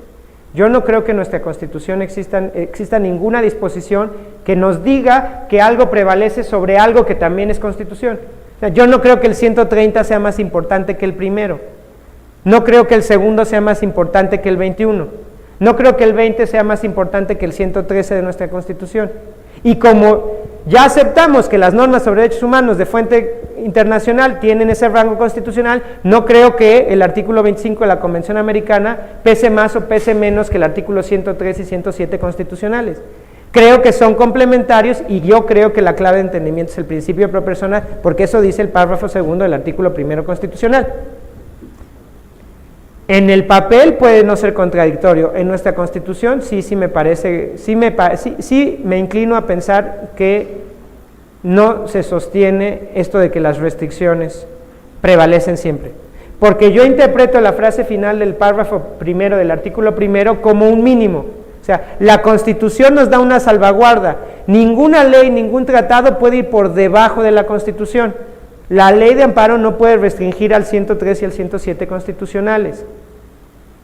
B: Yo no creo que en nuestra Constitución exista ninguna disposición que nos diga que algo prevalece sobre algo que también es Constitución. O sea, yo no creo que el 130 sea más importante que el primero. No creo que el segundo sea más importante que el 21. No creo que el 20 sea más importante que el 113 de nuestra Constitución. Y como ya aceptamos que las normas sobre derechos humanos de fuente internacional tienen ese rango constitucional, no creo que el artículo 25 de la Convención Americana pese más o pese menos que el artículo 103 y 107 constitucionales. Creo que son complementarios y yo creo que la clave de entendimiento es el principio de pro persona, porque eso dice el párrafo segundo del artículo primero constitucional. En el papel puede no ser contradictorio, en nuestra Constitución sí me inclino a pensar que no se sostiene esto de que las restricciones prevalecen siempre, porque yo interpreto la frase final del párrafo primero del artículo primero como un mínimo, o sea, la Constitución nos da una salvaguarda, ninguna ley, ningún tratado puede ir por debajo de la Constitución. La ley de amparo no puede restringir al 103 y al 107 constitucionales.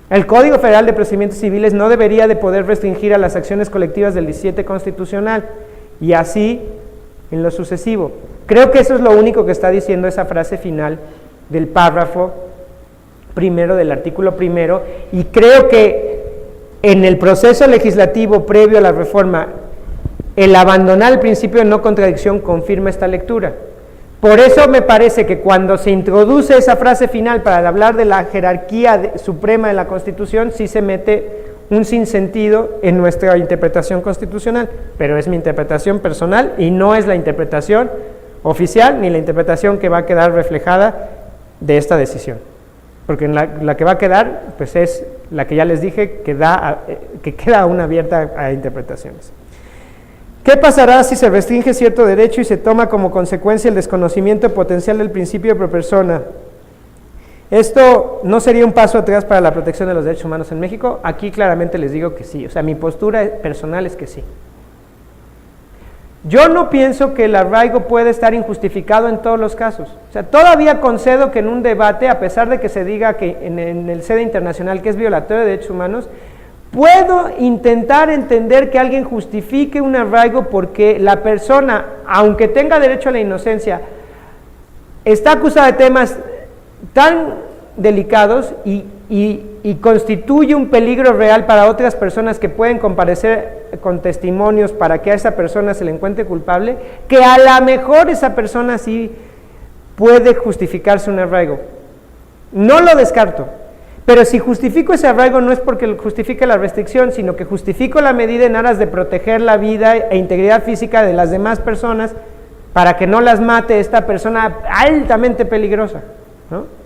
B: El Código Federal de Procedimientos Civiles no debería de poder restringir a las acciones colectivas del 17 constitucional, y así en lo sucesivo. Creo que eso es lo único que está diciendo esa frase final del párrafo primero del artículo primero, y creo que en el proceso legislativo previo a la reforma, el abandonar el principio de no contradicción confirma esta lectura. Por eso me parece que cuando se introduce esa frase final para hablar de la jerarquía suprema de la Constitución, sí se mete un sinsentido en nuestra interpretación constitucional, pero es mi interpretación personal y no es la interpretación oficial ni la interpretación que va a quedar reflejada de esta decisión, porque la que va a quedar pues es la que ya les dije que queda aún abierta a interpretaciones. ¿Qué pasará si se restringe cierto derecho y se toma como consecuencia el desconocimiento potencial del principio de pro persona? ¿Esto no sería un paso atrás para la protección de los derechos humanos en México? Aquí claramente les digo que sí, o sea, mi postura personal es que sí. Yo no pienso que el arraigo puede estar injustificado en todos los casos. O sea, todavía concedo que en un debate, a pesar de que se diga que en el sede internacional que es violatorio de derechos humanos, puedo intentar entender que alguien justifique un arraigo porque la persona, aunque tenga derecho a la inocencia, está acusada de temas tan delicados y y constituye un peligro real para otras personas que pueden comparecer con testimonios para que a esa persona se le encuentre culpable, que a lo mejor esa persona sí puede justificarse un arraigo. No lo descarto, pero si justifico ese arraigo no es porque justifique la restricción, sino que justifico la medida en aras de proteger la vida e integridad física de las demás personas para que no las mate esta persona altamente peligrosa, ¿no?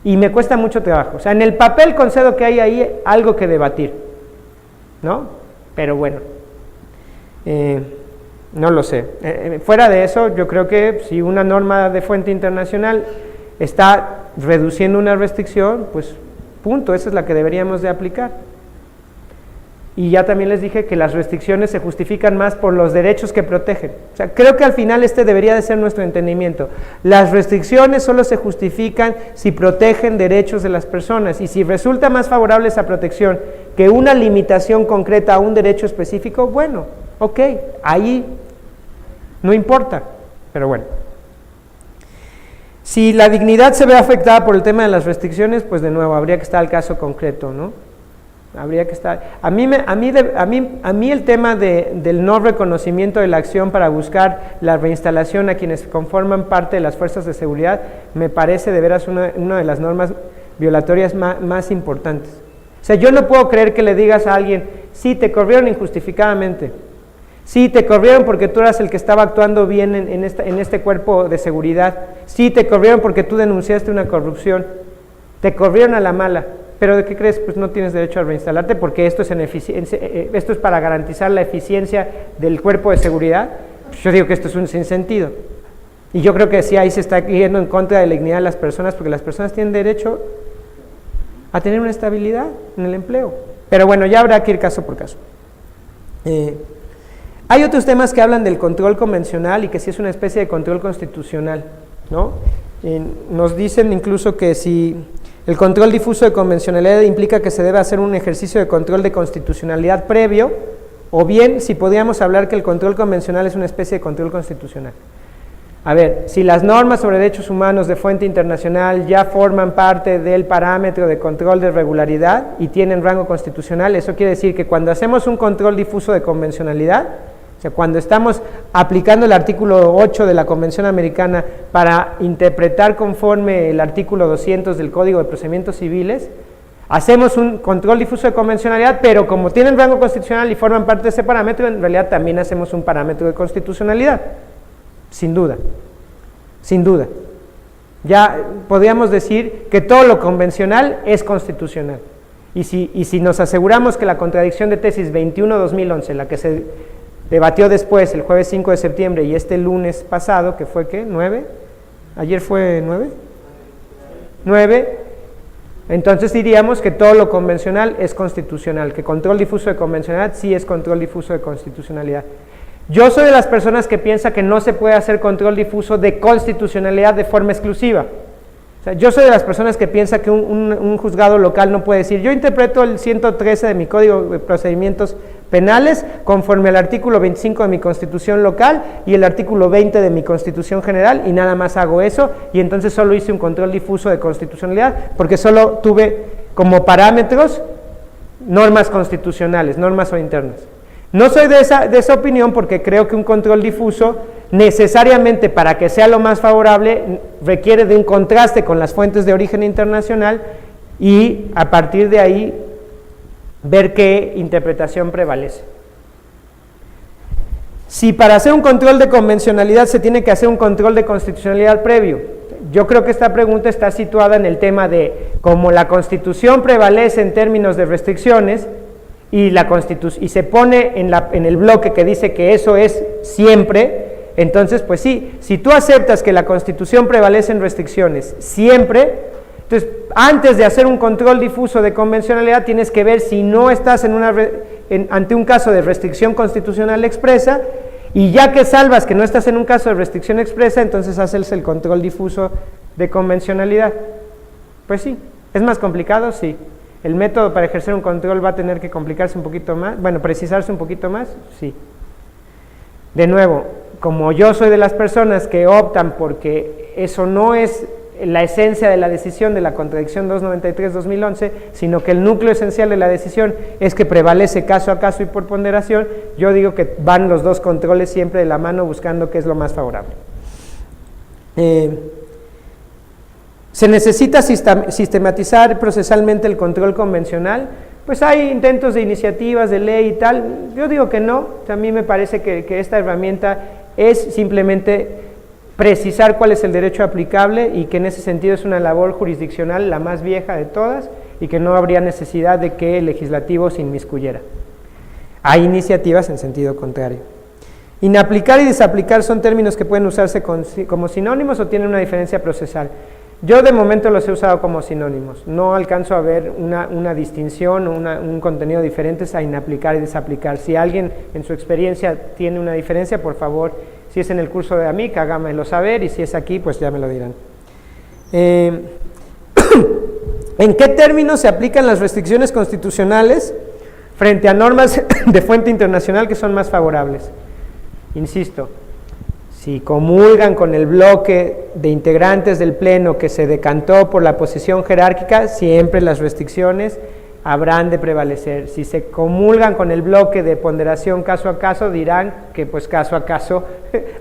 B: Y me cuesta mucho trabajo. O sea, en el papel concedo que hay ahí algo que debatir, ¿no? Pero bueno, no lo sé. Fuera de eso, yo creo que si una norma de fuente internacional está reduciendo una restricción, pues punto, esa es la que deberíamos de aplicar. Y ya también les dije que las restricciones se justifican más por los derechos que protegen. O sea, creo que al final este debería de ser nuestro entendimiento. Las restricciones solo se justifican si protegen derechos de las personas, y si resulta más favorable esa protección que una limitación concreta a un derecho específico, bueno, ok, ahí no importa, pero bueno. Si la dignidad se ve afectada por el tema de las restricciones, pues de nuevo habría que estar al caso concreto, ¿no? Habría que estar. A mí el tema del no reconocimiento de la acción para buscar la reinstalación a quienes conforman parte de las fuerzas de seguridad me parece de veras una de las normas violatorias más importantes. O sea, yo no puedo creer que le digas a alguien, sí, te corrieron injustificadamente, sí, te corrieron porque tú eras el que estaba actuando bien en este cuerpo de seguridad, sí, te corrieron porque tú denunciaste una corrupción, te corrieron a la mala. ¿Pero de qué crees? Pues no tienes derecho a reinstalarte porque esto es para garantizar la eficiencia del cuerpo de seguridad. Pues yo digo que esto es un sinsentido. Y yo creo que sí, ahí se está yendo en contra de la dignidad de las personas, porque las personas tienen derecho a tener una estabilidad en el empleo. Pero bueno, ya habrá que ir caso por caso. Hay otros temas que hablan del control convencional y que sí es una especie de control constitucional, ¿no? Nos dicen incluso que si el control difuso de convencionalidad implica que se debe hacer un ejercicio de control de constitucionalidad previo, o bien si podríamos hablar que el control convencional es una especie de control constitucional. A ver, si las normas sobre derechos humanos de fuente internacional ya forman parte del parámetro de control de regularidad y tienen rango constitucional, eso quiere decir que cuando hacemos un control difuso de convencionalidad, o sea, cuando estamos aplicando el artículo 8 de la Convención Americana para interpretar conforme el artículo 200 del Código de Procedimientos Civiles, hacemos un control difuso de convencionalidad, pero como tienen rango constitucional y forman parte de ese parámetro, en realidad también hacemos un parámetro de constitucionalidad, sin duda, sin duda. Ya podríamos decir que todo lo convencional es constitucional. Y si nos aseguramos que la contradicción de tesis 21-2011, la que se debatió después, el jueves 5 de septiembre y este lunes pasado, que fue, ¿qué? ¿9? ¿Ayer fue 9? 9. Entonces diríamos que todo lo convencional es constitucional, que control difuso de convencionalidad sí es control difuso de constitucionalidad. Yo soy de las personas que piensa que no se puede hacer control difuso de constitucionalidad de forma exclusiva. O sea, yo soy de las personas que piensa que un juzgado local no puede decir, yo interpreto el 113 de mi Código de Procedimientos Penales conforme al artículo 25 de mi Constitución local y el artículo 20 de mi Constitución general y nada más hago eso y entonces solo hice un control difuso de constitucionalidad porque solo tuve como parámetros normas constitucionales, normas o internas. No soy de esa opinión porque creo que un control difuso necesariamente para que sea lo más favorable requiere de un contraste con las fuentes de origen internacional y a partir de ahí ver qué interpretación prevalece. Si para hacer un control de convencionalidad se tiene que hacer un control de constitucionalidad previo, yo creo que esta pregunta está situada en el tema de cómo la Constitución prevalece en términos de restricciones y se pone en el bloque que dice que eso es siempre. Entonces, pues sí, si tú aceptas que la Constitución prevalece en restricciones siempre, entonces antes de hacer un control difuso de convencionalidad tienes que ver si no estás ante un caso de restricción constitucional expresa, y ya que salvas que no estás en un caso de restricción expresa, entonces haces el control difuso de convencionalidad. Pues sí, ¿es más complicado? Sí. ¿El método para ejercer un control va a tener que complicarse un poquito más? Bueno, precisarse un poquito más, sí. De nuevo, como yo soy de las personas que optan porque eso no es la esencia de la decisión de la contradicción 293-2011, sino que el núcleo esencial de la decisión es que prevalece caso a caso y por ponderación. Yo digo que van los dos controles siempre de la mano buscando qué es lo más favorable. ¿Se necesita sistematizar procesalmente el control convencional? Pues hay intentos de iniciativas de ley y tal. Yo digo que no. A mí me parece que esta herramienta es simplemente precisar cuál es el derecho aplicable y que en ese sentido es una labor jurisdiccional la más vieja de todas y que no habría necesidad de que el legislativo se inmiscuyera. Hay iniciativas en sentido contrario. Inaplicar y desaplicar son términos que pueden usarse como sinónimos o tienen una diferencia procesal. Yo de momento los he usado como sinónimos, no alcanzo a ver una distinción o un contenido diferente a inaplicar y desaplicar. Si alguien en su experiencia tiene una diferencia, por favor, si es en el curso de AMIC, hágamelo saber, y si es aquí, pues ya me lo dirán. ¿En qué términos se aplican las restricciones constitucionales frente a normas de fuente internacional que son más favorables? Insisto, si comulgan con el bloque de integrantes del Pleno que se decantó por la posición jerárquica, siempre las restricciones habrán de prevalecer. Si se comulgan con el bloque de ponderación caso a caso, dirán que pues caso a caso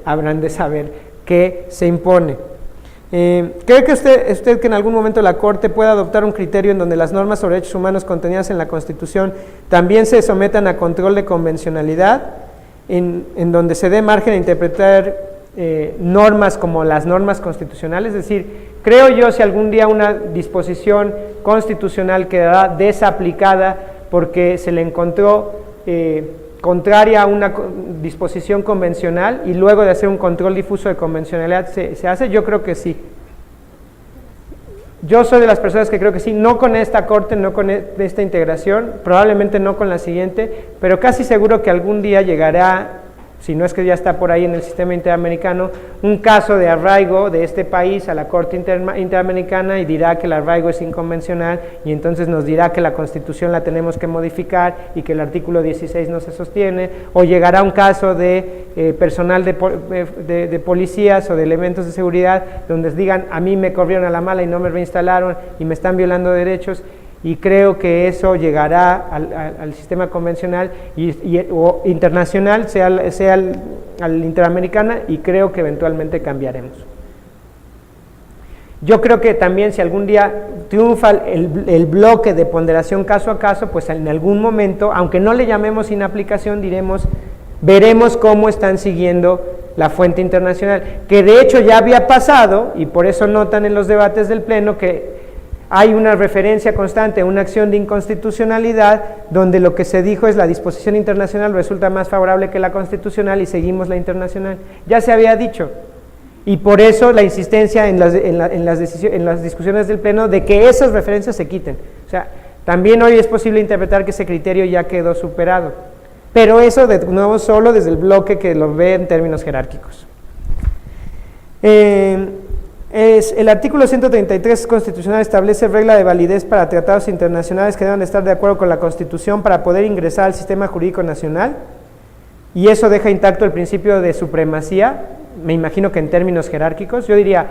B: habrán de saber qué se impone. ¿Cree que usted que en algún momento la Corte pueda adoptar un criterio en donde las normas sobre derechos humanos contenidas en la Constitución también se sometan a control de convencionalidad, en donde se dé margen a interpretar normas como las normas constitucionales? Es decir, creo yo, si algún día una disposición constitucional quedará desaplicada porque se le encontró contraria a una disposición convencional y luego de hacer un control difuso de convencionalidad se hace, yo creo que sí. Yo soy de las personas que creo que sí, no con esta Corte, no con esta integración, probablemente no con la siguiente, pero casi seguro que algún día llegará, si no es que ya está por ahí en el sistema interamericano, un caso de arraigo de este país a la Corte Interamericana y dirá que el arraigo es inconvencional y entonces nos dirá que la Constitución la tenemos que modificar y que el artículo 16 no se sostiene, o llegará un caso de personal de policías o de elementos de seguridad donde digan a mí me corrieron a la mala y no me reinstalaron y me están violando derechos. Y creo que eso llegará al sistema convencional o internacional, sea al interamericana, y creo que eventualmente cambiaremos. Yo creo que también si algún día triunfa el bloque de ponderación caso a caso, pues en algún momento, aunque no le llamemos inaplicación, veremos cómo están siguiendo la fuente internacional, que de hecho ya había pasado, y por eso notan en los debates del Pleno que hay una referencia constante a una acción de inconstitucionalidad donde lo que se dijo es la disposición internacional resulta más favorable que la constitucional y seguimos la internacional. Ya se había dicho, y por eso la insistencia en las discusiones del Pleno de que esas referencias se quiten. O sea, también hoy es posible interpretar que ese criterio ya quedó superado, pero eso de nuevo solo desde el bloque que lo ve en términos jerárquicos. El artículo 133 constitucional establece regla de validez para tratados internacionales que deben estar de acuerdo con la Constitución para poder ingresar al sistema jurídico nacional, y eso deja intacto el principio de supremacía, me imagino que en términos jerárquicos. Yo diría,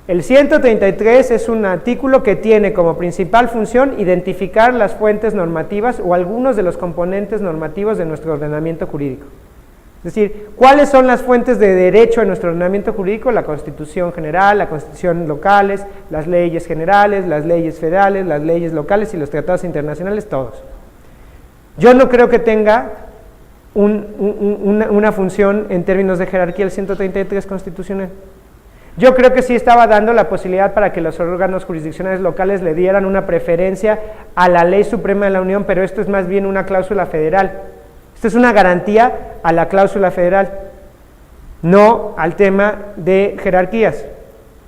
B: el 133 es un artículo que tiene como principal función identificar las fuentes normativas o algunos de los componentes normativos de nuestro ordenamiento jurídico. Es decir, ¿cuáles son las fuentes de derecho en nuestro ordenamiento jurídico? La Constitución general, la Constitución locales, las leyes generales, las leyes federales, las leyes locales y los tratados internacionales, todos. Yo no creo que tenga una función en términos de jerarquía el 133 constitucional. Yo creo que sí estaba dando la posibilidad para que los órganos jurisdiccionales locales le dieran una preferencia a la ley suprema de la Unión, pero esto es más bien una cláusula federal. Esto es una garantía a la cláusula federal, no al tema de jerarquías.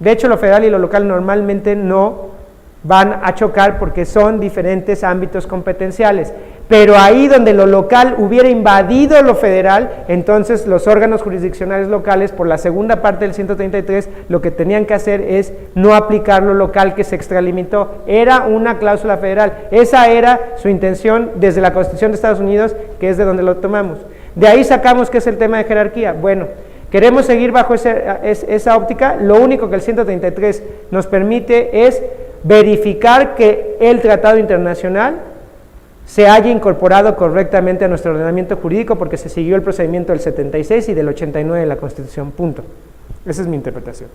B: De hecho, lo federal y lo local normalmente no van a chocar porque son diferentes ámbitos competenciales. Pero ahí donde lo local hubiera invadido lo federal, entonces los órganos jurisdiccionales locales, por la segunda parte del 133, lo que tenían que hacer es no aplicar lo local que se extralimitó. Era una cláusula federal. Esa era su intención desde la Constitución de Estados Unidos, que es de donde lo tomamos. De ahí sacamos que es el tema de jerarquía. Bueno, Queremos seguir bajo esa óptica. Lo único que el 133 nos permite es verificar que el tratado internacional se haya incorporado correctamente a nuestro ordenamiento jurídico porque se siguió el procedimiento del 76 y del 89 de la Constitución, punto. Esa es mi interpretación.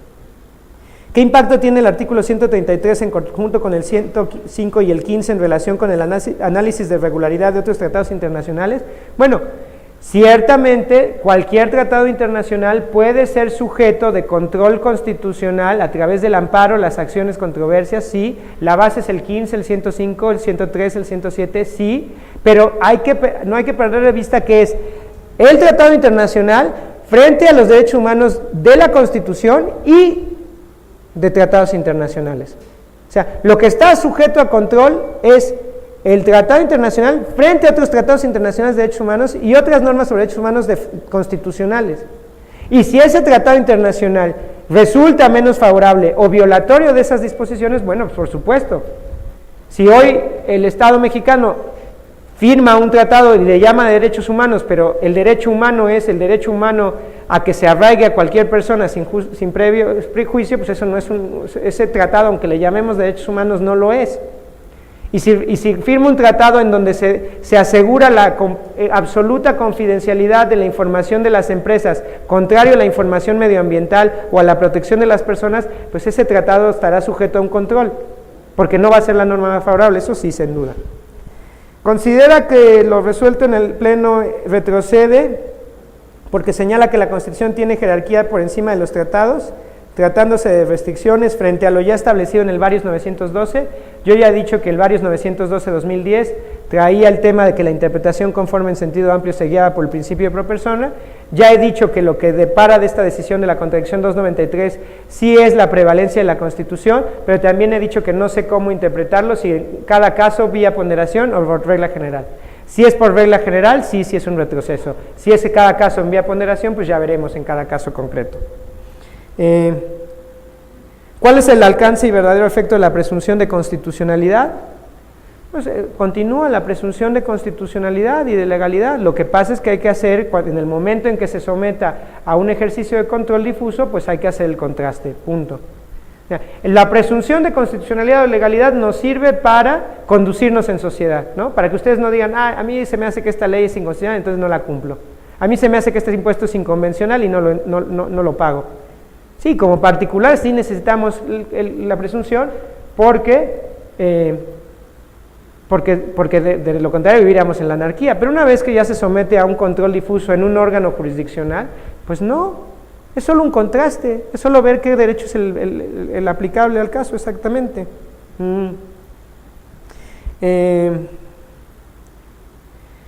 B: ¿Qué impacto tiene el artículo 133 en conjunto con el 105 y el 15 en relación con el análisis de regularidad de otros tratados internacionales? Bueno, ciertamente cualquier tratado internacional puede ser sujeto de control constitucional a través del amparo, las acciones, controversias, sí, la base es el 15, el 105, el 103, el 107, sí, pero no hay que perder de vista que es el tratado internacional frente a los derechos humanos de la Constitución y de tratados internacionales. O sea, lo que está sujeto a control es el tratado internacional frente a otros tratados internacionales de derechos humanos y otras normas sobre derechos humanos constitucionales. Y si ese tratado internacional resulta menos favorable o violatorio de esas disposiciones, bueno, pues por supuesto. Si hoy el Estado mexicano firma un tratado y le llama de derechos humanos, pero el derecho humano es el derecho humano a que se arraigue a cualquier persona sin previo prejuicio, pues eso no es ese tratado, aunque le llamemos derechos humanos, no lo es. Y si firma un tratado en donde se asegura la absoluta confidencialidad de la información de las empresas, contrario a la información medioambiental o a la protección de las personas, pues ese tratado estará sujeto a un control, porque no va a ser la norma más favorable, eso sí, sin duda. Considera que lo resuelto en el Pleno retrocede porque señala que la Constitución tiene jerarquía por encima de los tratados, tratándose de restricciones frente a lo ya establecido en el Varios 912. Yo ya he dicho que el Varios 912-2010 traía el tema de que la interpretación conforme en sentido amplio se guiaba por el principio de pro persona. Ya he dicho que lo que depara de esta decisión de la contradicción 293 sí es la prevalencia de la Constitución, pero también he dicho que no sé cómo interpretarlo, si en cada caso vía ponderación o por regla general. Si es por regla general, sí es un retroceso. Si es cada caso en vía ponderación, pues ya veremos en cada caso concreto. ¿Cuál es el alcance y verdadero efecto de la presunción de constitucionalidad? Pues continúa la presunción de constitucionalidad y de legalidad. Lo que pasa es que hay que hacer, en el momento en que se someta a un ejercicio de control difuso, pues hay que hacer el contraste, punto. La presunción de constitucionalidad o legalidad nos sirve para conducirnos en sociedad, ¿no? Para que ustedes no digan, a mí se me hace que esta ley es inconstitucional, entonces no la cumplo. A mí se me hace que este impuesto es inconvencional y no lo pago. Sí, como particular sí necesitamos la presunción porque de lo contrario viviríamos en la anarquía, pero una vez que ya se somete a un control difuso en un órgano jurisdiccional, pues no, es solo un contraste, es solo ver qué derecho es el aplicable al caso exactamente.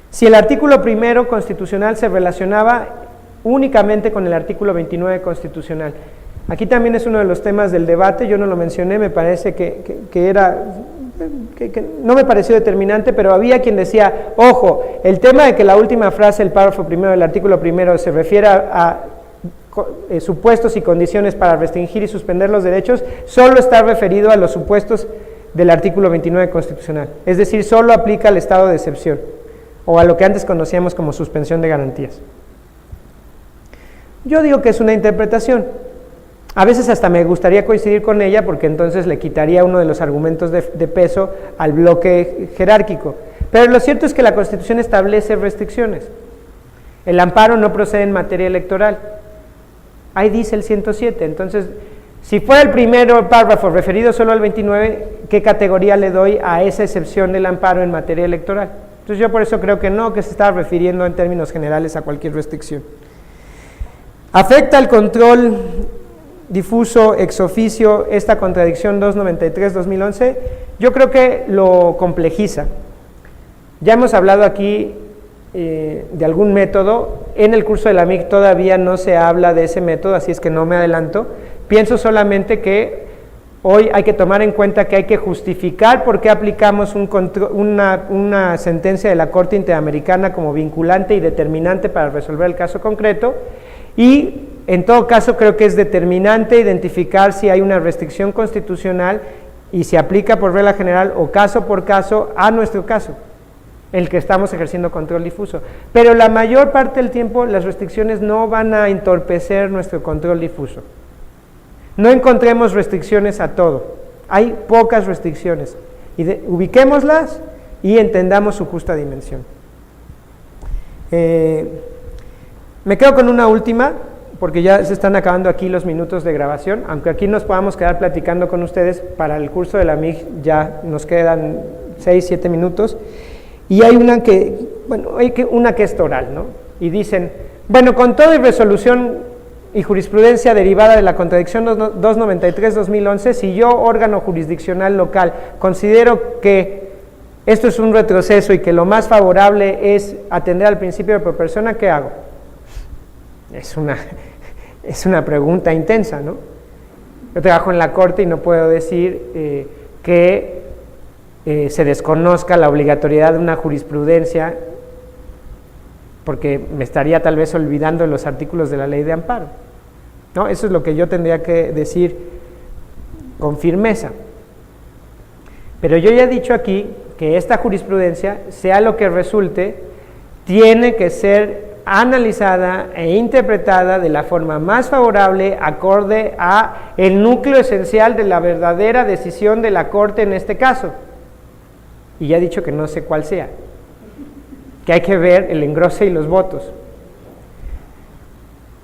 B: Si el artículo primero constitucional se relacionaba únicamente con el artículo 29 constitucional, aquí también es uno de los temas del debate, yo no lo mencioné, me parece que no me pareció determinante, pero había quien decía, ojo, el tema de que la última frase, el párrafo primero del artículo primero, se refiere a supuestos y condiciones para restringir y suspender los derechos, solo está referido a los supuestos del artículo 29 constitucional, es decir, solo aplica al estado de excepción, o a lo que antes conocíamos como suspensión de garantías. Yo digo que es una interpretación. A veces hasta me gustaría coincidir con ella porque entonces le quitaría uno de los argumentos de peso al bloque jerárquico. Pero lo cierto es que la Constitución establece restricciones. El amparo no procede en materia electoral. Ahí dice el 107. Entonces, si fuera el primero párrafo referido solo al 29, ¿qué categoría le doy a esa excepción del amparo en materia electoral? Entonces yo por eso creo que no, que se está refiriendo en términos generales a cualquier restricción. ¿Afecta el control difuso ex oficio esta contradicción 293-2011? Yo creo que lo complejiza. Ya hemos hablado aquí de algún método, en el curso de la MIC todavía no se habla de ese método, así es que no me adelanto. Pienso solamente que hoy hay que tomar en cuenta que hay que justificar por qué aplicamos una sentencia de la Corte Interamericana como vinculante y determinante para resolver el caso concreto, y en todo caso creo que es determinante identificar si hay una restricción constitucional y se aplica por regla general o caso por caso a nuestro caso. el que estamos ejerciendo control difuso. Pero la mayor parte del tiempo las restricciones no van a entorpecer nuestro control difuso. No encontremos restricciones a todo, hay pocas restricciones. Ubiquémoslas y entendamos su justa dimensión. Me quedo con una última, porque ya se están acabando aquí los minutos de grabación, aunque aquí nos podamos quedar platicando con ustedes, para el curso de la MIG ya nos quedan 6, 7 minutos, y hay una que, bueno, una que es toral, ¿no? Y dicen, bueno, con todo y resolución y jurisprudencia derivada de la contradicción 293-2011, si yo, órgano jurisdiccional local, considero que esto es un retroceso y que lo más favorable es atender al principio de pro persona, ¿qué hago? Es una pregunta intensa, ¿no? Yo trabajo en la Corte y no puedo decir que se desconozca la obligatoriedad de una jurisprudencia, porque me estaría tal vez olvidando de los artículos de la ley de amparo, ¿no? Eso es lo que yo tendría que decir con firmeza. Pero yo ya he dicho aquí que esta jurisprudencia, sea lo que resulte, tiene que ser analizada e interpretada de la forma más favorable, acorde a el núcleo esencial de la verdadera decisión de la Corte en este caso. Y ya he dicho que no sé cuál sea, que hay que ver el engrose y los votos.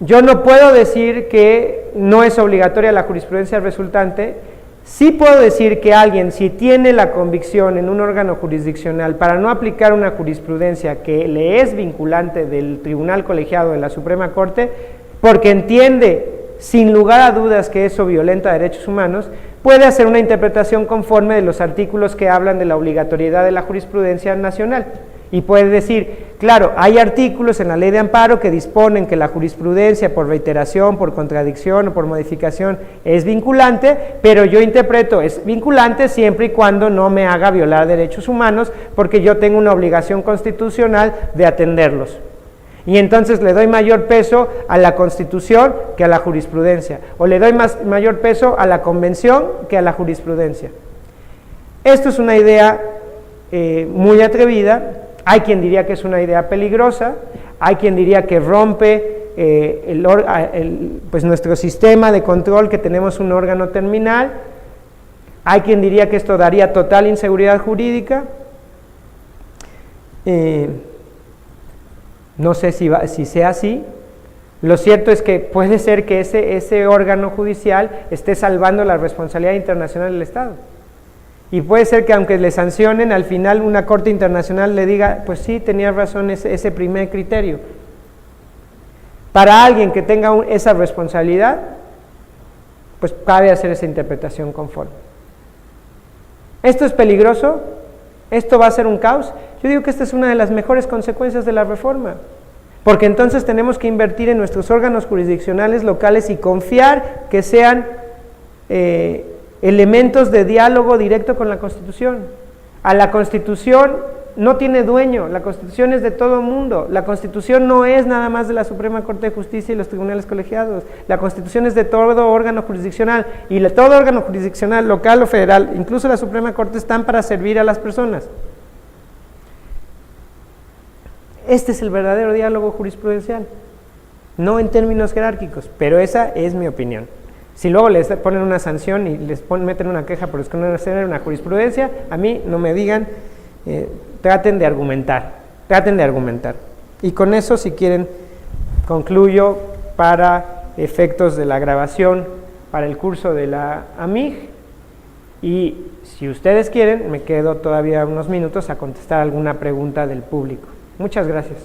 B: Yo no puedo decir que no es obligatoria la jurisprudencia resultante. Sí puedo decir que alguien, si tiene la convicción en un órgano jurisdiccional para no aplicar una jurisprudencia que le es vinculante del Tribunal Colegiado de la Suprema Corte, porque entiende sin lugar a dudas que eso violenta derechos humanos, puede hacer una interpretación conforme de los artículos que hablan de la obligatoriedad de la jurisprudencia nacional. Y puede decir, claro, hay artículos en la ley de amparo que disponen que la jurisprudencia por reiteración, por contradicción o por modificación es vinculante, pero yo interpreto es vinculante siempre y cuando no me haga violar derechos humanos, porque yo tengo una obligación constitucional de atenderlos. Y entonces le doy mayor peso a la Constitución que a la jurisprudencia, o le doy mayor peso a la Convención que a la jurisprudencia. Esto es una idea muy atrevida. Hay quien diría que es una idea peligrosa, hay quien diría que rompe pues nuestro sistema de control, que tenemos un órgano terminal, hay quien diría que esto daría total inseguridad jurídica. No sé si sea así. Lo cierto es que puede ser que ese órgano judicial esté salvando la responsabilidad internacional del Estado. Y puede ser que aunque le sancionen, al final una corte internacional le diga, pues sí, tenía razón ese primer criterio. Para alguien que tenga esa responsabilidad, pues cabe hacer esa interpretación conforme. ¿Esto es peligroso? ¿Esto va a ser un caos? Yo digo que esta es una de las mejores consecuencias de la reforma, porque entonces tenemos que invertir en nuestros órganos jurisdiccionales locales y confiar que sean elementos de diálogo directo con la Constitución. A la Constitución no tiene dueño, la Constitución es de todo el mundo, la Constitución no es nada más de la Suprema Corte de Justicia y los tribunales colegiados, la Constitución es de todo órgano jurisdiccional, y todo órgano jurisdiccional, local o federal, incluso la Suprema Corte, están para servir a las personas. Este es el verdadero diálogo jurisprudencial, no en términos jerárquicos, pero esa es mi opinión. Si luego les ponen una sanción y les meten una queja por desconocer una jurisprudencia, a mí no me digan, traten de argumentar. Y con eso, si quieren, concluyo para efectos de la grabación para el curso de la AMIG, y si ustedes quieren, me quedo todavía unos minutos a contestar alguna pregunta del público. Muchas gracias.